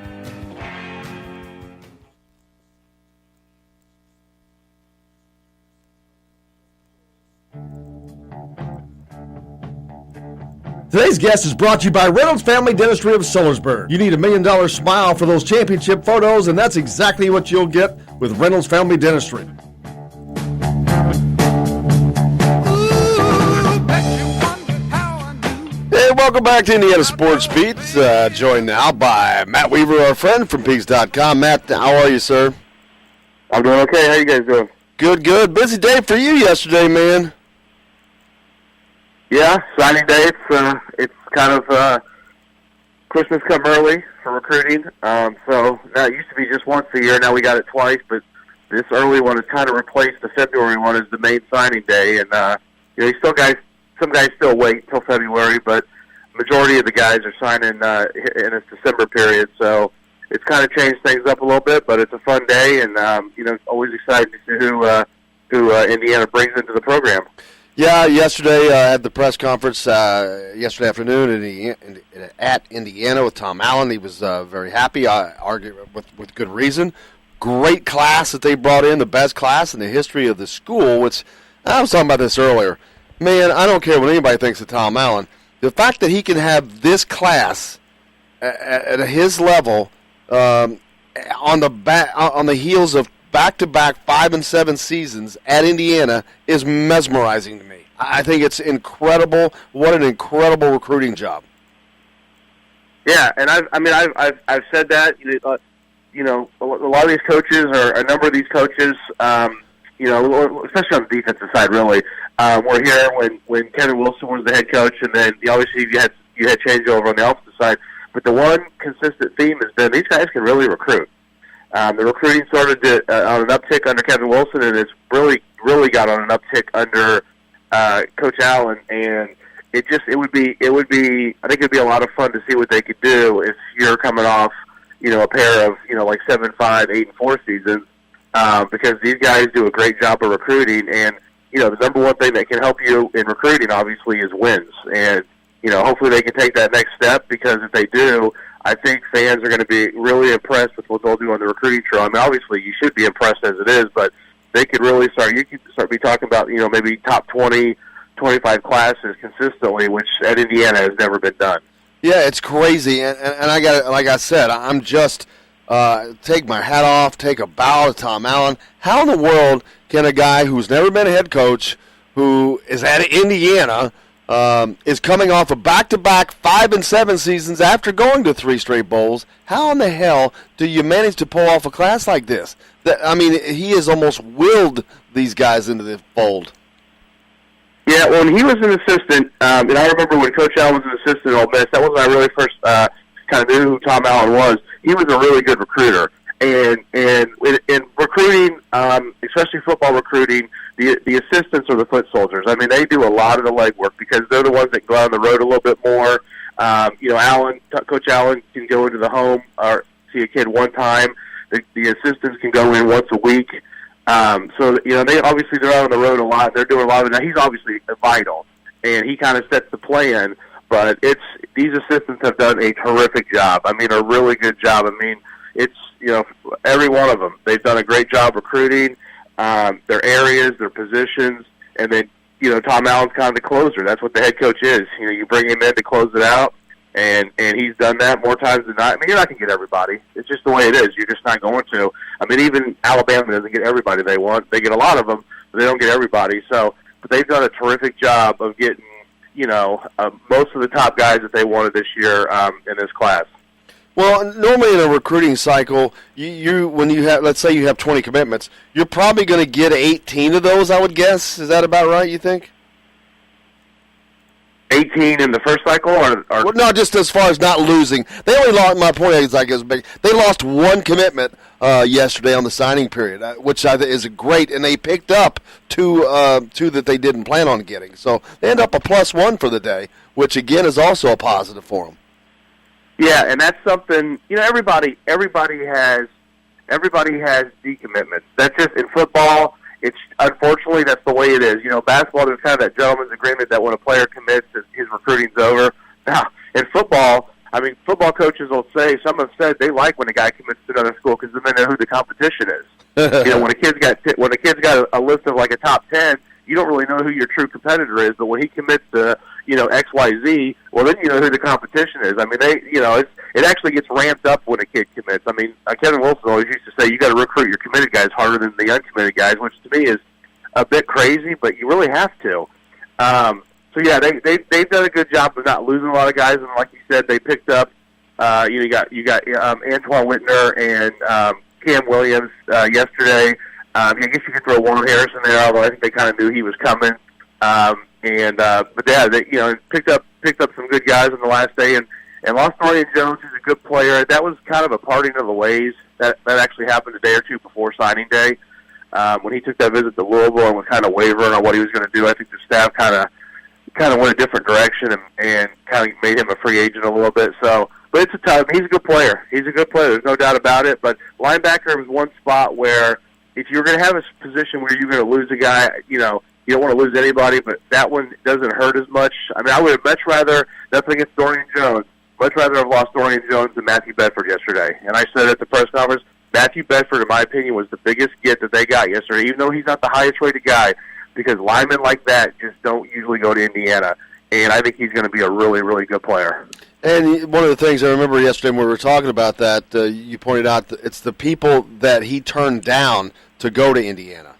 Today's guest is brought to you by Reynolds Family Dentistry of Sellersburg. You need $1 million smile for those championship photos, and that's exactly what you'll get with Reynolds Family Dentistry. Hey, welcome back to Indiana Sports Beat. Joined now by Matt Weaver, our friend from Peaks.com. Matt, how are you, sir? I'm doing okay. How you guys doing? Good, good. Busy day for you yesterday, man. Yeah, signing day. It's kind of Christmas come early for recruiting. So that used to be just once a year. Now we got it twice, but this early one has kind of replaced the February one as the main signing day. And some guys still wait until February, but majority of the guys are signing in this December period. So it's kind of changed things up a little bit, but it's a fun day, and always excited to see who Indiana brings into the program. Yeah, yesterday at the press conference yesterday afternoon at Indiana with Tom Allen, he was very happy, argued with good reason. Great class that they brought in, the best class in the history of the school, which I was talking about this earlier. Man, I don't care what anybody thinks of Tom Allen. The fact that he can have this class at his level on the heels of back-to-back 5 and 7 seasons at Indiana is mesmerizing to me. I think it's incredible. What an incredible recruiting job. Yeah, and I've said that. A lot of these coaches, or a number of these coaches, especially on the defensive side, really, were here when Kevin Wilson was the head coach, and then obviously you had changeover on the offensive side. But the one consistent theme has been these guys can really recruit. The recruiting started on an uptick under Kevin Wilson, and it's really got on an uptick under Coach Allen. And I think it'd be a lot of fun to see what they could do if you're coming off, a pair of like 7-5, 8-4 seasons, because these guys do a great job of recruiting. And the number one thing that can help you in recruiting, obviously, is wins. And hopefully they can take that next step, because if they do, I think fans are going to be really impressed with what they'll do on the recruiting trail. I mean, obviously, you should be impressed as it is, but they could really start. You could start be talking about, maybe top 20, 25 classes consistently, which at Indiana has never been done. Yeah, it's crazy, and I got, like I said, I'm just take my hat off, take a bow to Tom Allen. How in the world can a guy who's never been a head coach, who is at Indiana, is coming off of back-to-back 5 and 7 seasons after going to 3 straight bowls? How in the hell do you manage to pull off a class like this? He has almost willed these guys into the fold. Yeah, when he was an assistant, and I remember when Coach Allen was an assistant at Ole Miss, that was when I really first kind of knew who Tom Allen was. He was a really good recruiter. And in recruiting, especially football recruiting, the assistants are the foot soldiers. I mean, they do a lot of the legwork because they're the ones that go out on the road a little bit more. Coach Allen can go into the home, or see a kid one time. The assistants can go in once a week. So, you know, they're out on the road a lot. They're doing a lot of it. Now, he's obviously vital, and he kind of sets the plan, but these assistants have done a terrific job. I mean, a really good job. I mean, it's, you know, every one of them. They've done a great job recruiting their areas, their positions, and then, you know, Tom Allen's kind of the closer. That's what the head coach is. You know, you bring him in to close it out, and he's done that more times than not. I mean, you're not going to get everybody. It's just the way it is. You're just not going to. I mean, even Alabama doesn't get everybody they want. They get a lot of them, but they don't get everybody. So, but they've done a terrific job of getting, you know, most of the top guys that they wanted this year in this class. Well, normally in a recruiting cycle, you when you have, let's say you have 20 commitments, you're probably going to get 18 of those, I would guess. Is that about right, you think? 18 in the first cycle, or well, no, just as far as not losing. They only lost. My point is, like, they lost one commitment yesterday on the signing period, which I think is great, and they picked up two that they didn't plan on getting. So they end up a +1 for the day, which again is also a positive for them. Yeah, and that's something, you know, everybody has decommitments. That's just in football. It's unfortunately that's the way it is. You know, basketball, there's kind of that gentleman's agreement that when a player commits, his recruiting's over. Now, in football, I mean, football coaches will say, some have said they like when a guy commits to another school because then they know who the competition is. You know, when a kid's got a list of like a top 10, you don't really know who your true competitor is. But when he commits to, you know, XYZ, well, then you know who the competition is. I mean, it actually gets ramped up when a kid commits. I mean, Kevin Wilson always used to say you got to recruit your committed guys harder than the uncommitted guys, which to me is a bit crazy, but you really have to. So yeah, they've done a good job of not losing a lot of guys, and like you said, they picked up. You got Antoine Whitner and Cam Williams yesterday. I guess you could throw Warren Harrison there, although I think they kind of knew he was coming. But yeah, they, you know, picked up some good guys on the last day, and lost Dorian Jones, who's a good player. That was kind of a parting of the ways. That actually happened a day or two before signing day, when he took that visit to Louisville and was kind of wavering on what he was going to do. I think the staff kind of went a different direction and kind of made him a free agent a little bit. So, but it's a tough. He's a good player. He's a good player. There's no doubt about it. But linebacker was one spot where if you're going to have a position where you're going to lose a guy, you know, you don't want to lose anybody, but that one doesn't hurt as much. I mean, I would have much rather, nothing against Dorian Jones, much rather have lost Dorian Jones than Matthew Bedford yesterday. And I said at the press conference, Matthew Bedford, in my opinion, was the biggest get that they got yesterday, even though he's not the highest-rated guy, because linemen like that just don't usually go to Indiana. And I think he's going to be a really, really good player. And one of the things I remember yesterday when we were talking about that, you pointed out that it's the people that he turned down to go to Indiana.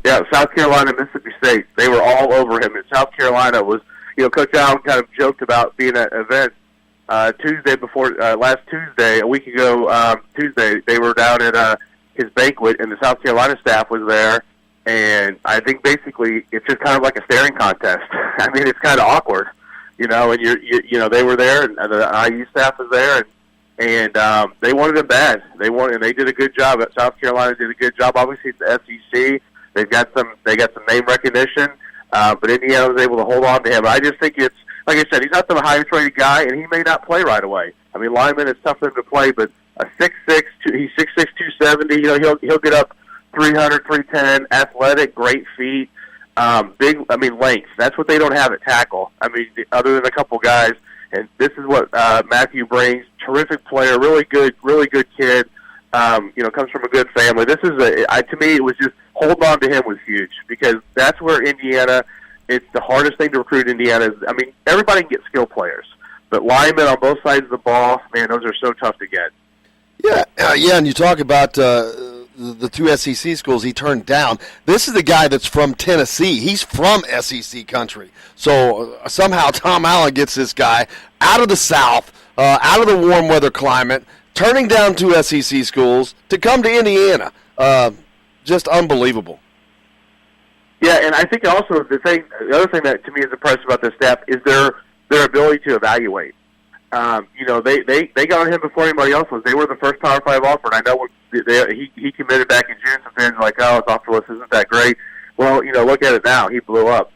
Yeah, South Carolina, Mississippi State, they were all over him. And South Carolina was, you know, Coach Allen kind of joked about being at an event Tuesday before, last Tuesday, a week ago, Tuesday, they were down at his banquet, and the South Carolina staff was there. And I think basically it's just kind of like a staring contest. I mean, it's kind of awkward, you know, and you know, they were there, and the IU staff was there, and they wanted him bad. And they did a good job. South Carolina did a good job. Obviously, it's the SEC. They got some name recognition, but Indiana was able to hold on to him. I just think it's, like I said, he's not the highest rated guy, and he may not play right away. I mean, lineman, it's tough for him to play, but a 6'6", he's 6'6", 270. You know, he'll get up 300, 310, athletic, great feet, big. I mean, length. That's what they don't have at tackle. I mean, other than a couple guys, and this is what Matthew brings. Terrific player, really good kid. You know, comes from a good family. This is to me, it was just holding on to him was huge because that's where Indiana. It's the hardest thing to recruit Indiana. I mean, everybody can get skill players, but linemen on both sides of the ball, man, those are so tough to get. Yeah, and you talk about the two SEC schools he turned down. This is the guy that's from Tennessee. He's from SEC country. So somehow Tom Allen gets this guy out of the South, out of the warm weather climate, turning down two SEC schools to come to Indiana. Just unbelievable. Yeah, and I think also the other thing that to me is impressive about this staff is their ability to evaluate. You know, they got on him before anybody else was. They were the first Power 5 offer, and I know when he committed back in June. Some fans were like, "Oh, his offer list isn't that great." Well, you know, look at it now. He blew up.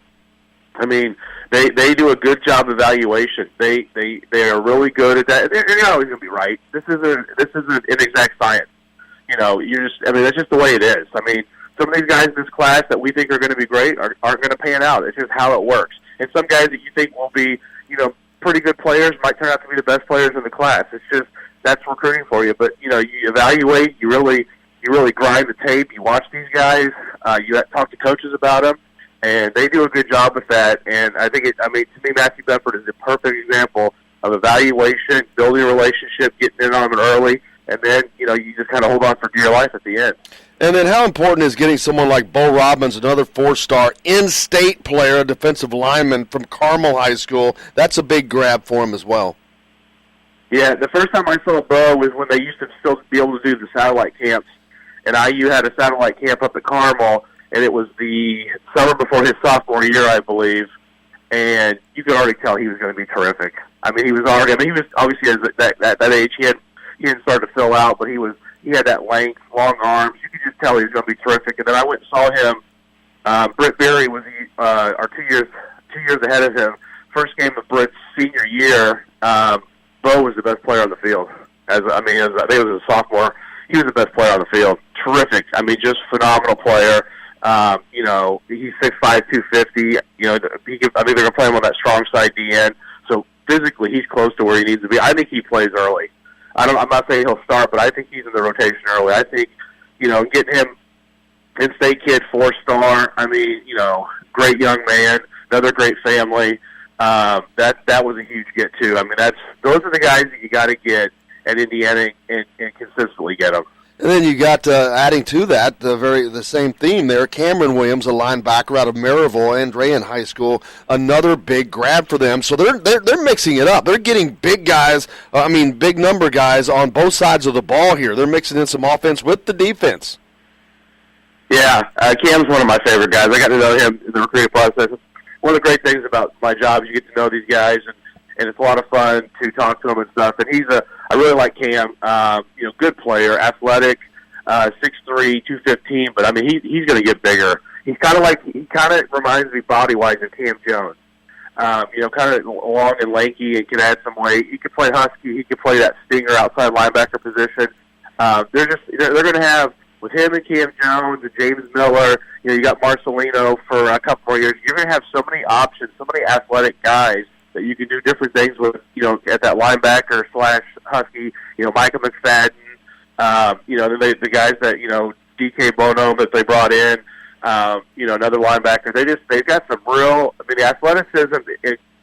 I mean, They do a good job of evaluation. They are really good at that. They're not always going to be right. This isn't an inexact science. That's just the way it is. I mean, some of these guys in this class that we think are going to be great aren't going to pan out. It's just how it works. And some guys that you think will be, pretty good players might turn out to be the best players in the class. It's just, that's recruiting for you. But, you evaluate, you really grind the tape. You watch these guys. You talk to coaches about them, and they do a good job with that. And I think to me, Matthew Bedford is a perfect example of evaluation, building a relationship, getting in on them early, and then, you just kind of hold on for dear life at the end. And then how important is getting someone like Bo Robbins, another four-star in-state player, a defensive lineman from Carmel High School? That's a big grab for him as well. Yeah, the first time I saw Bo was when they used to still be able to do the satellite camps. And IU had a satellite camp up at Carmel, and it was the summer before his sophomore year, I believe. And you could already tell he was going to be terrific. He was obviously at that age, he hadn't started to fill out, but he had that length, long arms. You could just tell he was going to be terrific. And then I went and saw him. Britt Berry was 2 years ahead of him. First game of Britt's senior year, Bo was the best player on the field. I think it was a sophomore. He was the best player on the field. Terrific. Just phenomenal player. He's 6'5", 250. I think they're going to play him on that strong side DN. So physically, he's close to where he needs to be. I think he plays early. I'm not saying he'll start, but I think he's in the rotation early. I think, getting him in-state kid, 4-star. Great young man, another great family. That was a huge get too. Those are the guys that you got to get at Indiana and consistently get them. And then you got adding to that the same theme there. Cameron Williams, a linebacker out of Maryville, Andrean High School, another big grab for them. So they're mixing it up. They're getting big guys. Big number guys on both sides of the ball here. They're mixing in some offense with the defense. Yeah, Cam's one of my favorite guys. I got to know him in the recruiting process. One of the great things about my job is you get to know these guys, and it's a lot of fun to talk to him and stuff. And I really like Cam. Good player, athletic, 6'3", 215. But he's going to get bigger. He kind of reminds me body-wise of Cam Jones. Kind of long and lanky and can add some weight. He could play husky. He could play that stinger outside linebacker position. They're going to have, with him and Cam Jones and James Miller, you got Marcelino for a couple more years. You're going to have so many options, so many athletic guys that you can do different things with, at that linebacker / husky, Micah McFadden, the guys that, DK Bono that they brought in, another linebacker. They've got some real, the athleticism,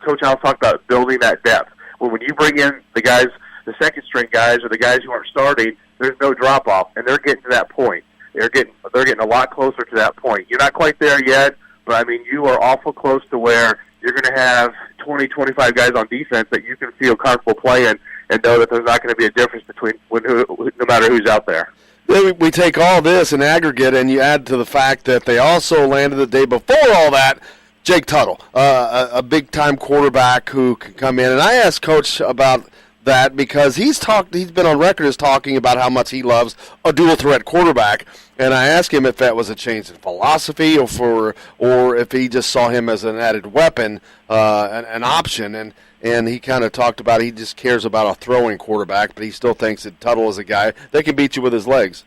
Coach Al talked about building that depth. When you bring in the guys, the second string guys or the guys who aren't starting, there's no drop off, and they're getting to that point. They're getting a lot closer to that point. You're not quite there yet, but you are awful close to where you're going to have 20, 25 guys on defense that you can feel comfortable playing and know that there's not going to be a difference between no matter who's out there. Then we take all this in aggregate, and you add to the fact that they also landed the day before all that, Jake Tuttle, a big-time quarterback who can come in. And I asked Coach about that because he's been on record as talking about how much he loves a dual-threat quarterback. And I asked him if that was a change in philosophy or if he just saw him as an added weapon, an option. And he kind of talked about he just cares about a throwing quarterback, but he still thinks that Tuttle is a guy that can beat you with his legs.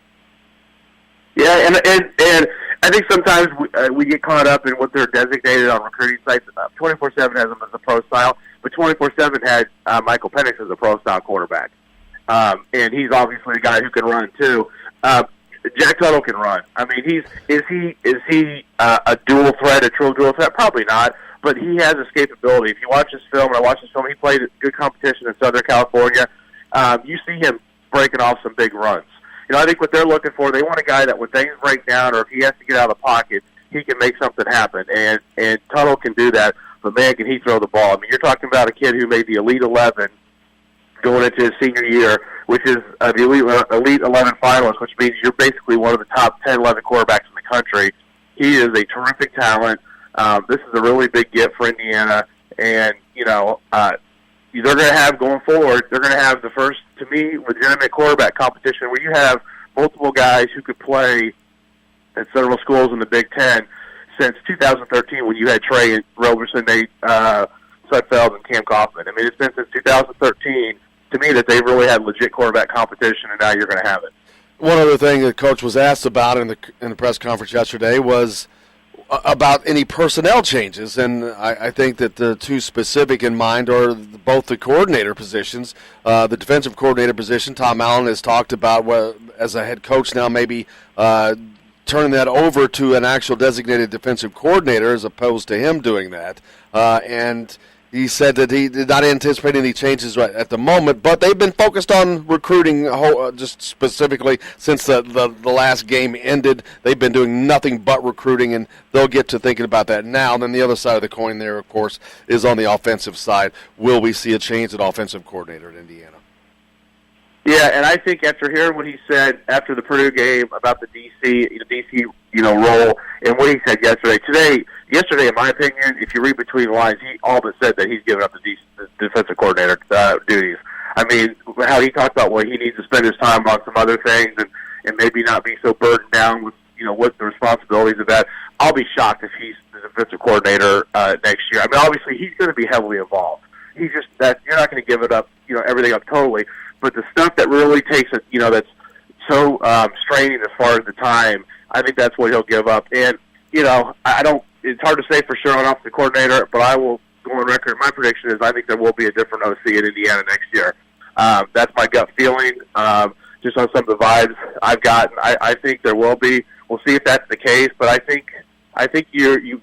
Yeah, and I think sometimes we get caught up in what they're designated on recruiting sites. 24/7 has them as a pro style, but 24/7 had Michael Penix as a pro style quarterback, and he's obviously a guy who can run too. Jack Tuttle can run. Is he a dual threat, a true dual threat? Probably not, but he has escapability. If you watch his film, and I watched his film, he played good competition in Southern California. You see him breaking off some big runs. I think what they're looking for, they want a guy that when things break down or if he has to get out of the pocket, he can make something happen. And Tuttle can do that, but man, can he throw the ball. You're talking about a kid who made the Elite 11 going into his senior year, which is the Elite 11 finalist, which means you're basically one of the top 10, 11 quarterbacks in the country. He is a terrific talent. This is a really big gift for Indiana. And, they're going to have, going forward, they're going to have the first, to me, legitimate quarterback competition where you have multiple guys who could play at several schools in the Big Ten. since 2013 when you had Trey Roberson, Nate Sudfeld, and Cam Kaufman. I mean, it's been since 2013 to me that they've really had legit quarterback competition, and now you're going to have it. One other thing the coach was asked about in the press conference yesterday was about any personnel changes, and I think that the two specific in mind are both the coordinator positions. The defensive coordinator position, Tom Allen has talked about as a head coach now maybe turning that over to an actual designated defensive coordinator as opposed to him doing that. And he said that he did not anticipate any changes right at the moment, but they've been focused on recruiting just specifically since the last game ended. They've been doing nothing but recruiting, and they'll get to thinking about that now. And then the other side of the coin there, of course, is on the offensive side. Will we see a change at offensive coordinator in Indiana? Yeah, and I think after hearing what he said after the Purdue game about the DC role, and what he said yesterday, in my opinion, if you read between the lines, he all but said that he's given up the defensive coordinator duties. I mean, how he talked about what he needs to spend his time on some other things, and maybe not be so burdened down with what the responsibilities of that. I'll be shocked if he's the defensive coordinator next year. I mean, obviously he's going to be heavily involved. He's just that you're not going to give it up, everything up totally. But the stuff that really takes it, that's so straining as far as the time, I think that's what he'll give up. And, I don't, it's hard to say for sure on offensive coordinator, but I will go on record. My prediction is I think there will be a different OC in Indiana next year. That's my gut feeling, just on some of the vibes I've gotten. I think there will be. We'll see if that's the case, but I think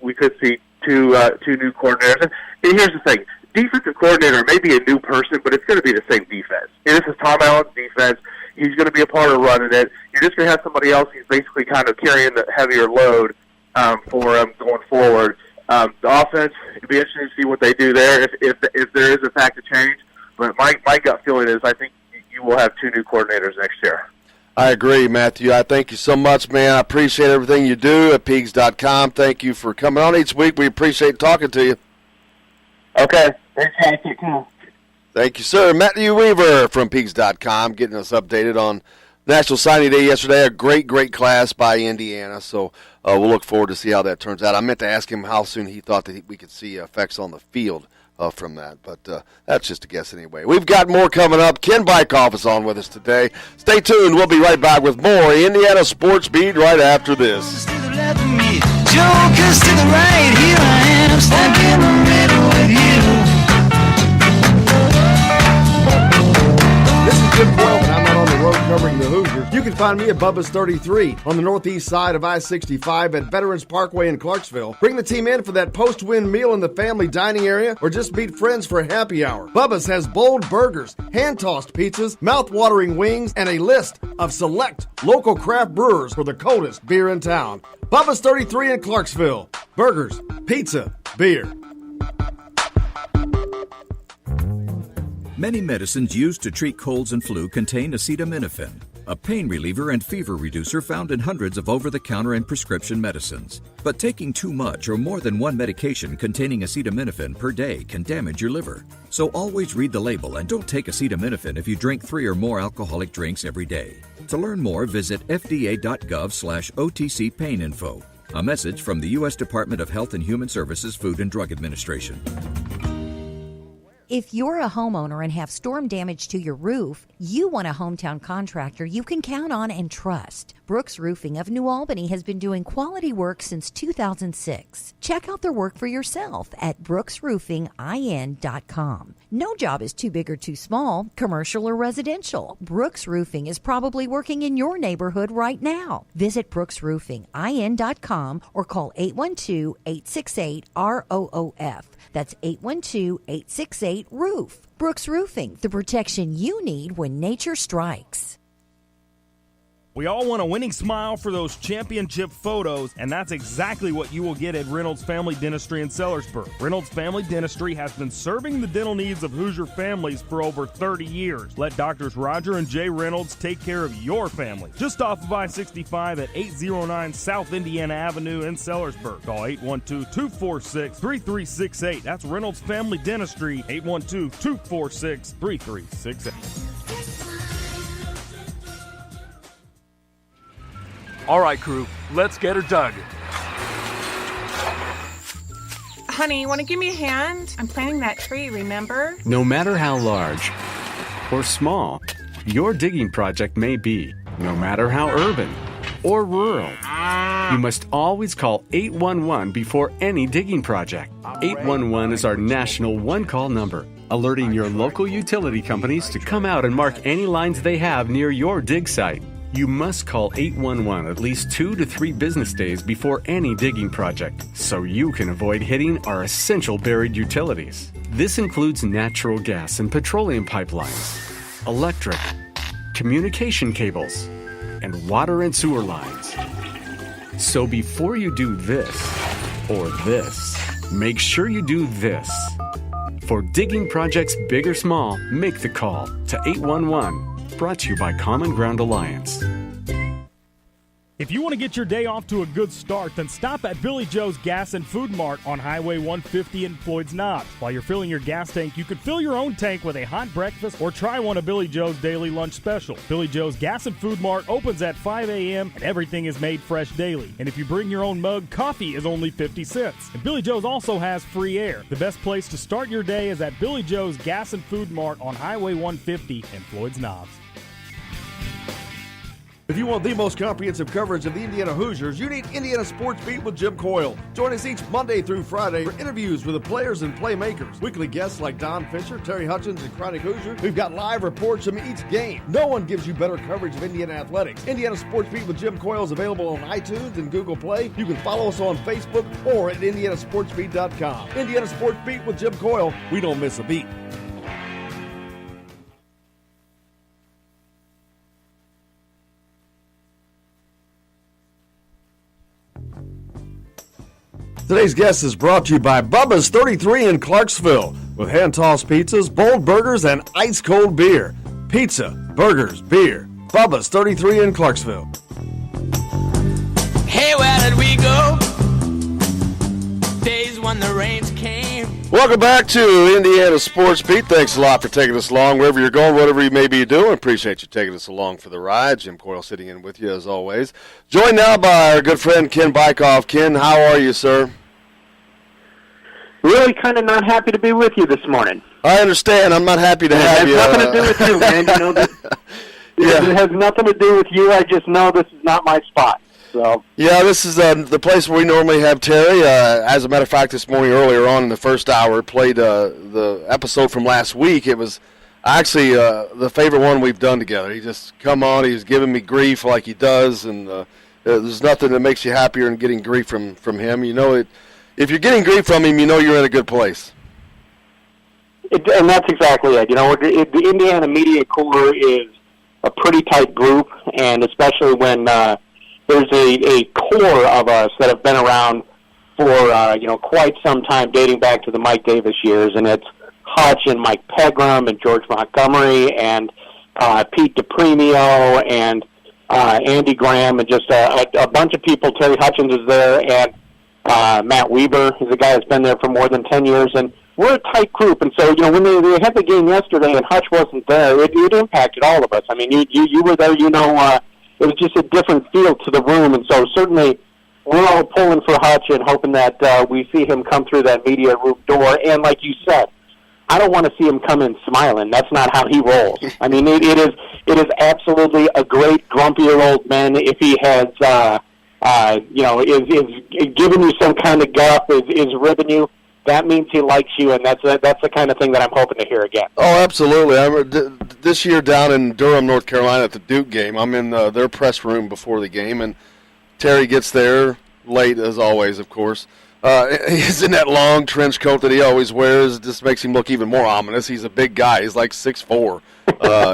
we could see two new coordinators. And here's the thing. Defensive coordinator may be a new person, but it's going to be the same defense. And this is Tom Allen's defense. He's going to be a part of running it. You're just going to have somebody else who's basically kind of carrying the heavier load for him going forward. The offense, it'll be interesting to see what they do there if there is a fact of change. But my gut feeling is I think you will have two new coordinators next year. I agree, Matthew. I thank you so much, man. I appreciate everything you do at Peegs.com. Thank you for coming on each week. We appreciate talking to you. Okay. Fantastic. Thank you, sir. Matthew Weaver from Peegs.com getting us updated on National Signing Day yesterday. A great class by Indiana, so we'll look forward to see how that turns out. I meant to ask him how soon he thought that we could see effects on the field from that, but that's just a guess anyway. We've got more coming up. Ken Bykoff is on with us today. Stay tuned. We'll be right back with more Indiana Sports Beat right after this. Jokers to the right, here I am, stuck in the middle with you. This is Jim Boyle, and I'm out on the road covering the Hoosiers. You can find me at Bubba's 33 on the northeast side of I-65 at Veterans Parkway in Clarksville. Bring the team in for that post-win meal in the family dining area, or just meet friends for happy hour. Bubba's has bold burgers, hand-tossed pizzas, mouth-watering wings, and a list of select local craft brewers for the coldest beer in town. Bubba's 33 in Clarksville. Burgers, pizza, beer. Many medicines used to treat colds and flu contain acetaminophen, a pain reliever and fever reducer found in hundreds of over-the-counter and prescription medicines. But taking too much or more than one medication containing acetaminophen per day can damage your liver. So always read the label and don't take acetaminophen if you drink 3 or more alcoholic drinks every day. To learn more, visit fda.gov/OTC pain info. A message from the U.S. Department of Health and Human Services Food and Drug Administration. If you're a homeowner and have storm damage to your roof, you want a hometown contractor you can count on and trust. Brooks Roofing of New Albany has been doing quality work since 2006. Check out their work for yourself at brooksroofingin.com. No job is too big or too small, commercial or residential. Brooks Roofing is probably working in your neighborhood right now. Visit brooksroofingin.com or call 812-868-ROOF. That's 812-868-ROOF. Brooks Roofing, the protection you need when nature strikes. We all want a winning smile for those championship photos, and that's exactly what you will get at Reynolds Family Dentistry in Sellersburg. Reynolds Family Dentistry has been serving the dental needs of Hoosier families for over 30 years. Let Doctors Roger and Jay Reynolds take care of your family. Just off of I-65 at 809 South Indiana Avenue in Sellersburg. Call 812-246-3368. That's Reynolds Family Dentistry, 812-246-3368. All right, crew, let's get her dug. Honey, want to give me a hand? I'm planting that tree, remember? No matter how large or small your digging project may be, no matter how urban or rural, you must always call 811 before any digging project. 811 is our national one-call number, alerting your local utility companies to come out and mark any lines they have near your dig site. You must call 811 at least 2 to 3 business days before any digging project, so you can avoid hitting our essential buried utilities. This includes natural gas and petroleum pipelines, electric, communication cables, and water and sewer lines. So before you do this or this, make sure you do this. For digging projects big or small, make the call to 811. Brought to you by Common Ground Alliance. If you want to get your day off to a good start, then stop at Billy Joe's Gas and Food Mart on Highway 150 in Floyd's Knobs. While you're filling your gas tank, you could fill your own tank with a hot breakfast or try one of Billy Joe's daily lunch special. Billy Joe's Gas and Food Mart opens at 5 a.m. and everything is made fresh daily. And if you bring your own mug, coffee is only 50 cents. And Billy Joe's also has free air. The best place to start your day is at Billy Joe's Gas and Food Mart on Highway 150 in Floyd's Knobs. If you want the most comprehensive coverage of the Indiana Hoosiers, you need Indiana Sports Beat with Jim Coyle. Join us each Monday through Friday for interviews with the players and playmakers. Weekly guests like Don Fisher, Terry Hutchins, and Chronic Hoosier. We've got live reports from each game. No one gives you better coverage of Indiana athletics. Indiana Sports Beat with Jim Coyle is available on iTunes and Google Play. You can follow us on Facebook or at indianasportsbeat.com. Indiana Sports Beat with Jim Coyle. We don't miss a beat. Today's guest is brought to you by Bubba's 33 in Clarksville with hand-tossed pizzas, bold burgers, and ice-cold beer. Pizza, burgers, beer. Bubba's 33 in Clarksville. Hey, where did we go? Days when the rains came. Welcome back to Indiana Sports Beat. Thanks a lot for taking us along wherever you're going, whatever you may be doing. Appreciate you taking us along for the ride. Jim Coyle sitting in with you as always. Joined now by our good friend Ken Bykoff. Ken, how are you, sir? Really kind of not happy to be with you this morning. I understand. I'm not happy to have you. It has nothing to do with you, man. You know, It has nothing to do with you. I just know this is not my spot. So yeah, this is the place where we normally have Terry. As a matter of fact, this morning earlier on in the first hour, played the episode from last week. It was actually the favorite one we've done together. He just come on. He was giving me grief like he does, and there's nothing that makes you happier than getting grief from him. You know it. If you're getting grief from him, you know you're in a good place. And that's exactly it. You know, the Indiana Media Corps is a pretty tight group, and especially when there's a core of us that have been around for quite some time, dating back to the Mike Davis years, and it's Hutch and Mike Pegram and George Montgomery and Pete DePremio and Andy Graham and just a bunch of people. Terry Hutchins is there, and Matt Weber is a guy that's been there for more than 10 years, and we're a tight group. And so, when they had the game yesterday and Hutch wasn't there, it impacted all of us. I mean, you were there, it was just a different feel to the room. And so certainly we're all pulling for Hutch and hoping that we see him come through that media room door. And like you said, I don't want to see him come in smiling. That's not how he rolls. I mean, it is absolutely a great grumpy old man if he has is giving you some kind of guff, is ribbing you. That means he likes you, and that's the kind of thing that I'm hoping to hear again. Oh, absolutely. I remember this year down in Durham, North Carolina at the Duke game, I'm in their press room before the game, and Terry gets there late, as always, of course. He's in that long trench coat that he always wears. It just makes him look even more ominous. He's a big guy. He's like 6'4".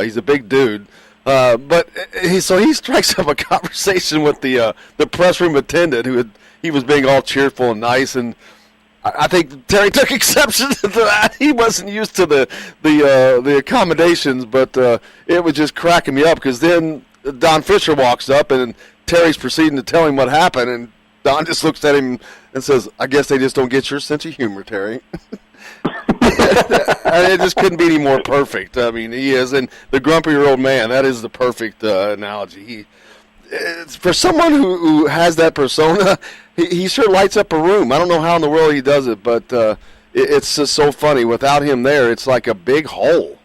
He's a big dude. But he strikes up a conversation with the press room attendant he was being all cheerful and nice, and I think Terry took exception to that. He wasn't used to the accommodations, but it was just cracking me up because then Don Fisher walks up and Terry's proceeding to tell him what happened, and Don just looks at him and says, "I guess they just don't get your sense of humor, Terry." It just couldn't be any more perfect. I mean, he is, and the grumpier old man, that is the perfect analogy. for someone who has that persona, he sure lights up a room. I don't know how in the world he does it, but it's just so funny. Without him there, it's like a big hole.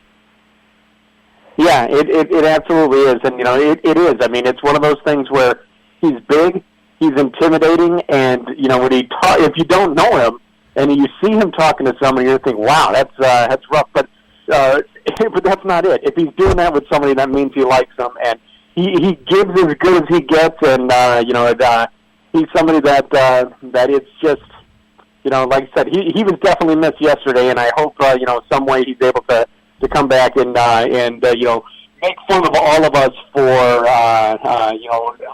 Yeah, it absolutely is, and it is. I mean, it's one of those things where he's big, he's intimidating, and when if you don't know him and you see him talking to somebody, you think, wow, that's rough, but that's not it. If he's doing that with somebody, that means he likes them, and he gives as good as he gets, and he's somebody that it's just, like I said, he was definitely missed yesterday, and I hope some way he's able to come back and make fun of all of us for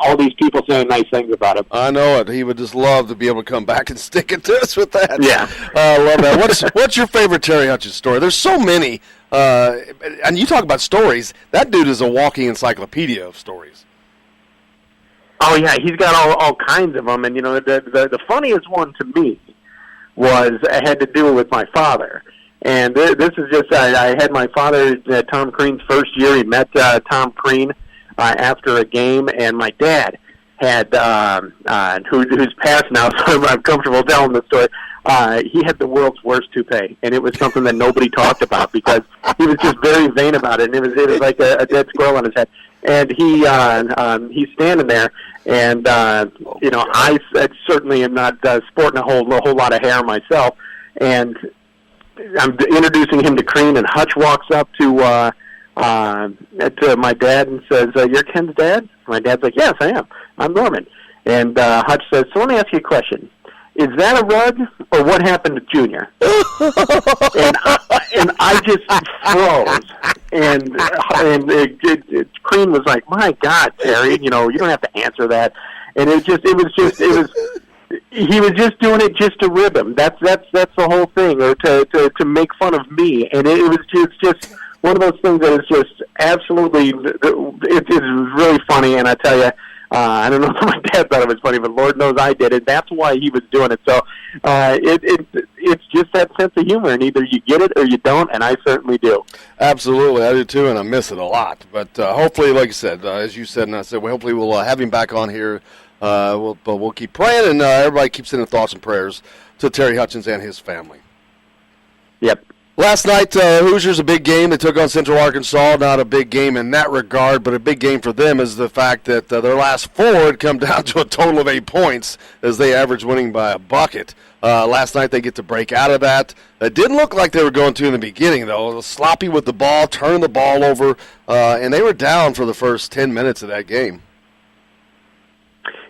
all these people saying nice things about him. I know it. He would just love to be able to come back and stick it to us with that. Yeah, I love that. What's your favorite Terry Hutchins story? There's so many, and you talk about stories. That dude is a walking encyclopedia of stories. Oh yeah, he's got all kinds of them, and the funniest one to me had to do with my father. And this is just, I had my father, Tom Crean's first year. He met Tom Crean after a game, and my dad had, who's passed now, so I'm comfortable telling the story. He had the world's worst toupee, and it was something that nobody talked about because he was just very vain about it, and it was like a dead squirrel on his head. And he's standing there, and I certainly am not sporting a whole lot of hair myself, and I'm introducing him to Crean, and Hutch walks up to my dad and says, "You're Ken's dad?" My dad's like, "Yes, I am. I'm Norman." And Hutch says, "So let me ask you a question. Is that a rug, or what happened to Junior?" and I just froze. And Crean was like, "My God, Terry, you don't have to answer that." And he was just doing it just to rib him. That's the whole thing, or to make fun of me. And it was just one of those things that is just absolutely, it's really funny. And I tell you, I don't know if my dad thought it was funny, but Lord knows I did it. That's why he was doing it. So it's just that sense of humor, and either you get it or you don't, and I certainly do. Absolutely, I do too, and I miss it a lot. But hopefully, like you said, as you said and I said, hopefully we'll have him back on here. But we'll keep praying, and everybody keeps sending thoughts and prayers to Terry Hutchins and his family. Yep. Last night, Hoosiers, a big game. They took on Central Arkansas. Not a big game in that regard, but a big game for them is the fact that their last four had come down to a total of 8 points as they averaged winning by a bucket. Last night they get to break out of that. It didn't look like they were going to in the beginning, though. It was sloppy with the ball, turning the ball over, and they were down for the first 10 minutes of that game.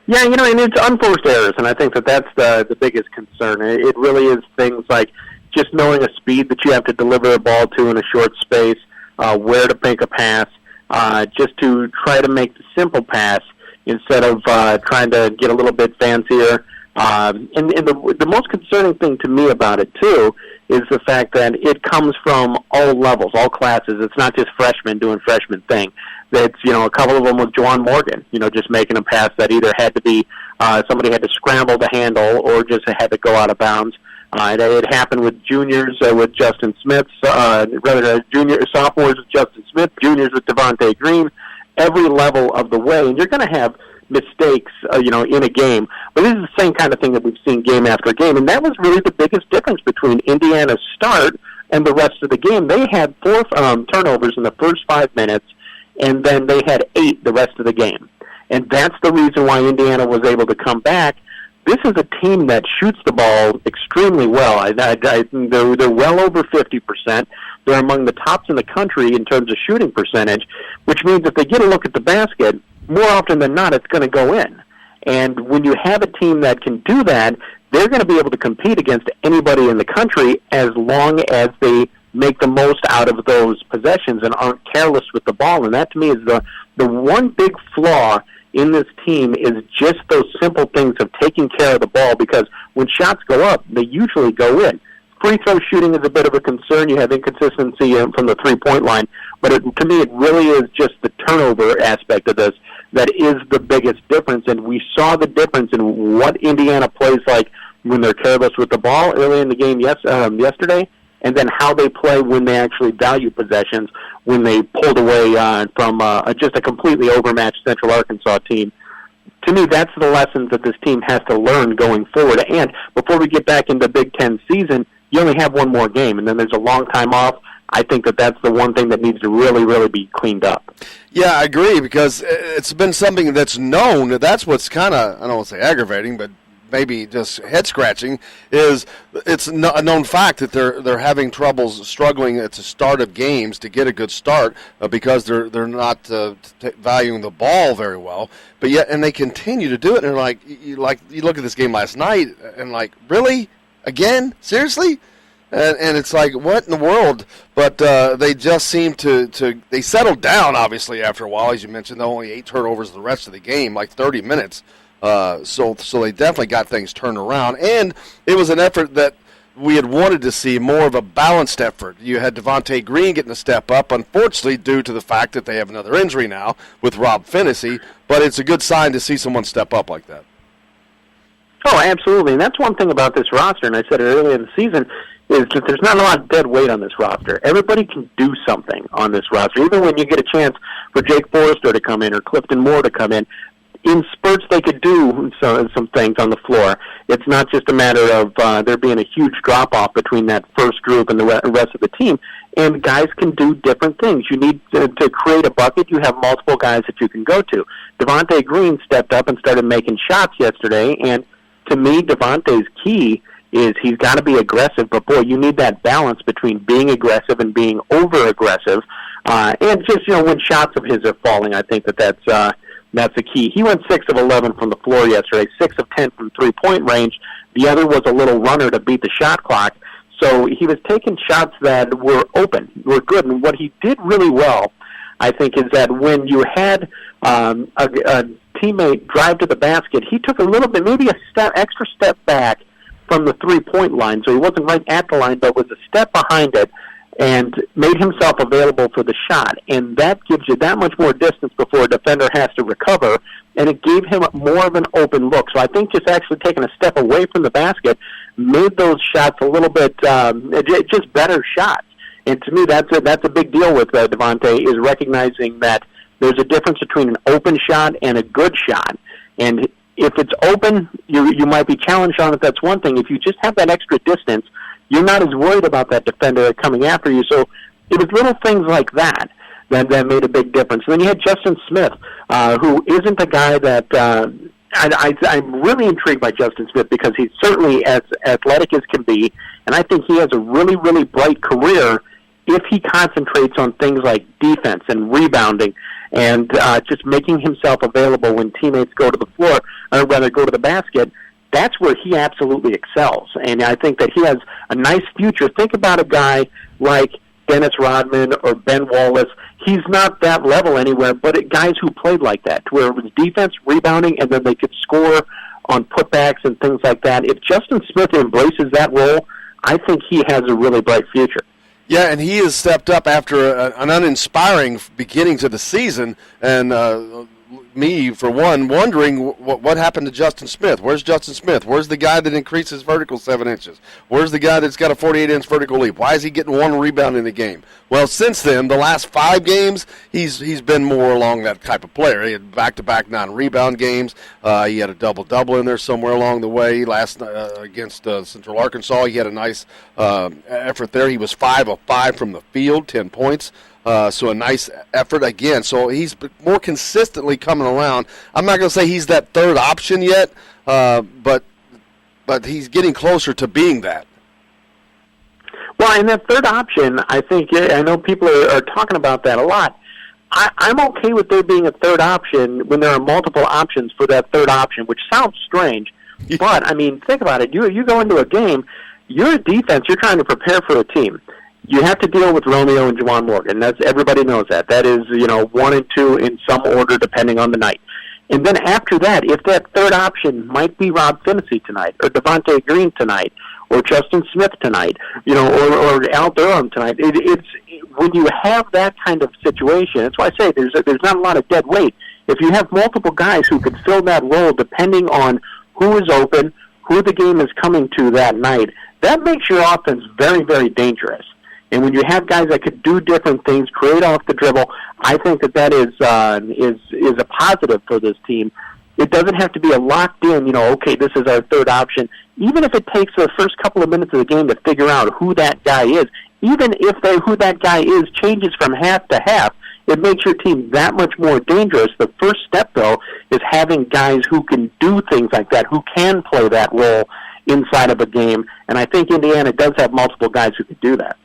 Yeah, and it's unforced errors, and I think that's the biggest concern. It really is things like just knowing a speed that you have to deliver a ball to in a short space, where to make a pass, just to try to make the simple pass instead of trying to get a little bit fancier. And the most concerning thing to me about it, too, is the fact that it comes from all levels, all classes. It's not just freshmen doing freshman thing. It's, a couple of them with Juwan Morgan, just making a pass that either had to be, somebody had to scramble to handle or just had to go out of bounds. It happened with juniors with Justin Smith, sophomores with Justin Smith, juniors with Devontae Green, every level of the way. And you're going to have mistakes, in a game. But this is the same kind of thing that we've seen game after game. And that was really the biggest difference between Indiana's start and the rest of the game. They had 4 turnovers in the first 5 minutes, and then they had 8 the rest of the game. And that's the reason why Indiana was able to come back. This is a team that shoots the ball extremely well. They're well over 50%. They're among the tops in the country in terms of shooting percentage, which means if they get a look at the basket, more often than not, it's going to go in. And when you have a team that can do that, they're going to be able to compete against anybody in the country as long as they make the most out of those possessions and aren't careless with the ball. And that, to me, is the one big flaw in this team is just those simple things of taking care of the ball, because when shots go up, they usually go in. Free throw shooting is a bit of a concern. You have inconsistency from the three-point line. But to me, it really is just the turnover aspect of this that is the biggest difference. And we saw the difference in what Indiana plays like when they're careless with the ball early in the game yesterday. and then how they play when they actually value possessions, when they pulled away from just a completely overmatched Central Arkansas team. To me, that's the lessons that this team has to learn going forward. And before we get back into Big Ten season, you only have one more game, and then there's a long time off. I think that that's the one thing that needs to really, really be cleaned up. Yeah, I agree, because it's been something that's known. That's what's kind of, I don't want to say aggravating, but maybe just head-scratching, is it's a known fact that they're having troubles struggling at the start of games to get a good start because they're not valuing the ball very well. But yet, and they continue to do it, and you look at this game last night, and really? Again? Seriously? And it's like, what in the world? But they just seem to they settled down, obviously, after a while. As you mentioned, only 8 turnovers the rest of the game, 30 minutes. So they definitely got things turned around. And it was an effort that we had wanted to see, more of a balanced effort. You had Devontae Green getting a step up, unfortunately, due to the fact that they have another injury now with Rob Phinisee. But it's a good sign to see someone step up like that. Oh, absolutely. And that's one thing about this roster, and I said it earlier in the season, is that there's not a lot of dead weight on this roster. Everybody can do something on this roster. Even when you get a chance for Jake Forrester to come in or Clifton Moore to come in spurts they could do some things on the floor. It's not just a matter of there being a huge drop-off between that first group and the rest of the team. And guys can do different things. You need to create a bucket. You have multiple guys that you can go to. Devontae Green stepped up and started making shots yesterday, and to me, Devontae's key is he's got to be aggressive, but boy, you need that balance between being aggressive and being over-aggressive. And just, when shots of his are falling, I think that's the key. He went 6 of 11 from the floor yesterday, 6 of 10 from three-point range. The other was a little runner to beat the shot clock. So he was taking shots that were open, were good. And what he did really well, I think, is that when you had a teammate drive to the basket, he took a little bit, maybe extra step back from the three-point line. So he wasn't right at the line, but was a step behind it and made himself available for the shot. And that gives you that much more distance before a defender has to recover, and it gave him more of an open look. So I think just actually taking a step away from the basket made those shots a little bit just better shots. And to me, that's a big deal with Devontae, is recognizing that there's a difference between an open shot and a good shot. And if it's open, you might be challenged on it. That's one thing. If you just have that extra distance, you're not as worried about that defender coming after you. So it was little things like that made a big difference. And then you had Justin Smith, who isn't a guy that I'm really intrigued by Justin Smith, because he's certainly as athletic as can be, and I think he has a really, really bright career if he concentrates on things like defense and rebounding and just making himself available when teammates go to the floor, or rather go to the basket. That's where he absolutely excels, and I think that he has a nice future. Think about a guy like Dennis Rodman or Ben Wallace. He's not that level anywhere, but guys who played like that, to where it was defense, rebounding, and then they could score on putbacks and things like that. If Justin Smith embraces that role, I think he has a really bright future. Yeah, and he has stepped up after an uninspiring beginning to the season, and me, for one, wondering what happened to Justin Smith. Where's Justin Smith? Where's the guy that increased his vertical 7 inches? Where's the guy that's got a 48-inch vertical leap? Why is he getting one rebound in the game? Well, since then, the last 5 games, he's been more along that type of player. He had back-to-back non-rebound games. He had a double-double in there somewhere along the way. Last against Central Arkansas, he had a nice effort there. He was 5 of 5 from the field, 10 points. So a nice effort again. So he's more consistently coming around. I'm not going to say he's that third option yet, but he's getting closer to being that. Well, and that third option, I think, I know people are talking about that a lot. I'm okay with there being a third option when there are multiple options for that third option, which sounds strange. But, I mean, think about it. You go into a game, you're a defense, you're trying to prepare for a team. You have to deal with Romeo and Juwan Morgan. Everybody knows that. That is, 1 and 2 in some order depending on the night. And then after that, if that third option might be Rob Phinisee tonight, or Devontae Green tonight, or Justin Smith tonight, or Al Durham tonight, it's when you have that kind of situation. That's why I say there's not a lot of dead weight. If you have multiple guys who could fill that role depending on who is open, who the game is coming to that night, that makes your offense very, very dangerous. And when you have guys that could do different things, create off the dribble, I think that is a positive for this team. It doesn't have to be a locked in, okay, this is our third option. Even if it takes the first couple of minutes of the game to figure out who that guy is, even if who that guy is changes from half to half, it makes your team that much more dangerous. The first step, though, is having guys who can do things like that, who can play that role inside of a game. And I think Indiana does have multiple guys who can do that.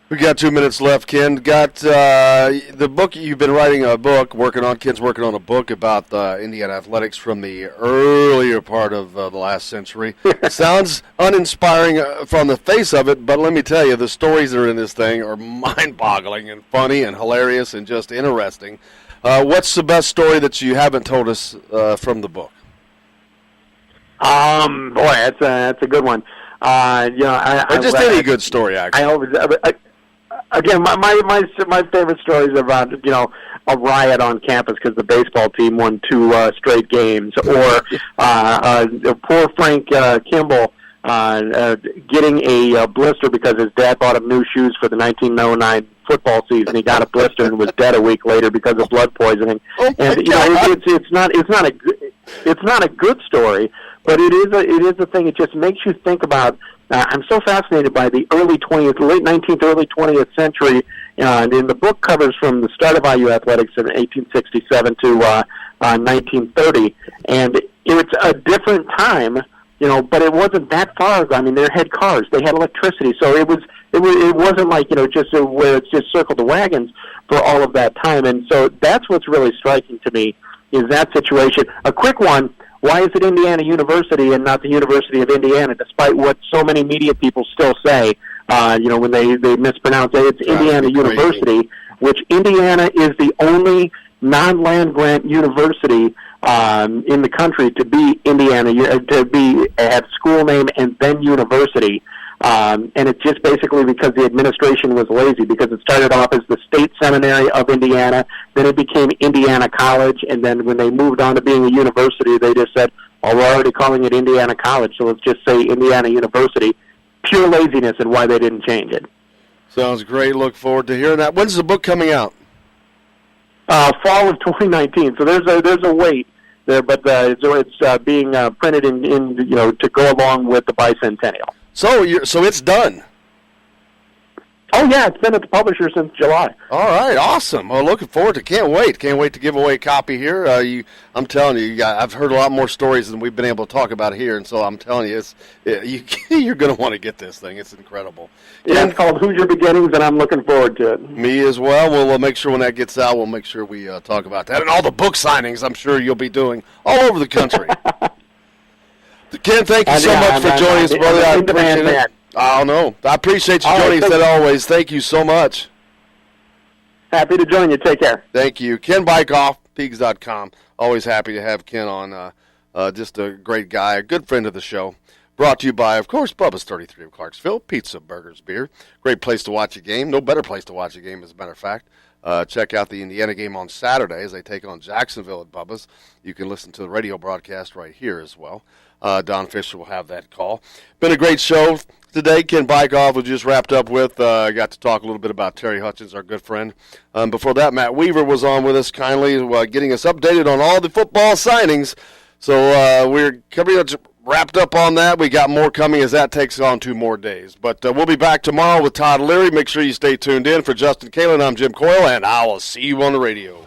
We got 2 minutes left, Ken. Got the book, you've been writing a book, Ken's working on a book about Indiana athletics from the earlier part of the last century. Sounds uninspiring from the face of it, but let me tell you, the stories that are in this thing are mind-boggling and funny and hilarious and just interesting. What's the best story that you haven't told us from the book? Boy, that's a good one. Just any good story, actually. Again, my favorite story is about a riot on campus because the baseball team won 2 straight games, or poor Frank Kimball getting a blister because his dad bought him new shoes for the 1909 football season. He got a blister and was dead a week later because of blood poisoning. It's not a good story, but it is a thing. It just makes you think about. I'm so fascinated by the late 19th, early 20th century, and in the book covers from the start of IU athletics in 1867 to 1930, and it's a different time, but it wasn't that far ago. I mean, they had cars, they had electricity, so it wasn't like just where it's just circled the wagons for all of that time, and so that's what's really striking to me is that situation. A quick one. Why is it Indiana University and not the University of Indiana, despite what so many media people still say, when they mispronounce it? It's Indiana University, which Indiana is the only non-land grant university in the country to be have school name and then university. And it's just basically because the administration was lazy, because it started off as the State Seminary of Indiana, then it became Indiana College, and then when they moved on to being a university, they just said, we're already calling it Indiana College, so let's just say Indiana University. Pure laziness and why they didn't change it. Sounds great. Look forward to hearing that. When's the book coming out? Fall of 2019, so there's a wait there, but it's being printed in to go along with the bicentennial. So it's done. Oh, yeah, it's been at the publisher since July. All right, awesome. Well, looking forward to Can't wait to give away a copy here. I'm telling you, I've heard a lot more stories than we've been able to talk about here, and so I'm telling you, you're going to want to get this thing. It's incredible. Yeah, it's called Hoosier Beginnings, and I'm looking forward to it. Me as well. We'll make sure when that gets out, we'll make sure we talk about that. And all the book signings I'm sure you'll be doing all over the country. Ken, thank you so much for joining us, brother. I appreciate it. Oh, no. I appreciate you joining us as always. Thank you so much. Happy to join you. Take care. Thank you. Ken Bykoff, Peegs.com. Always happy to have Ken on. Just a great guy, a good friend of the show. Brought to you by, of course, Bubba's 33 of Clarksville. Pizza, burgers, beer. Great place to watch a game. No better place to watch a game, as a matter of fact. Check out the Indiana game on Saturday as they take on Jacksonville at Bubba's. You can listen to the radio broadcast right here as well. Don Fisher will have that call. Been a great show today. Ken Bykoff was just wrapped up with. Got to talk a little bit about Terry Hutchins, our good friend. Before that, Matt Weaver was on with us kindly, getting us updated on all the football signings. So we're pretty much wrapped up on that. We got more coming as that takes on 2 more days. But we'll be back tomorrow with Todd Leary. Make sure you stay tuned in. For Justin Kalen, I'm Jim Coyle, and I will see you on the radio.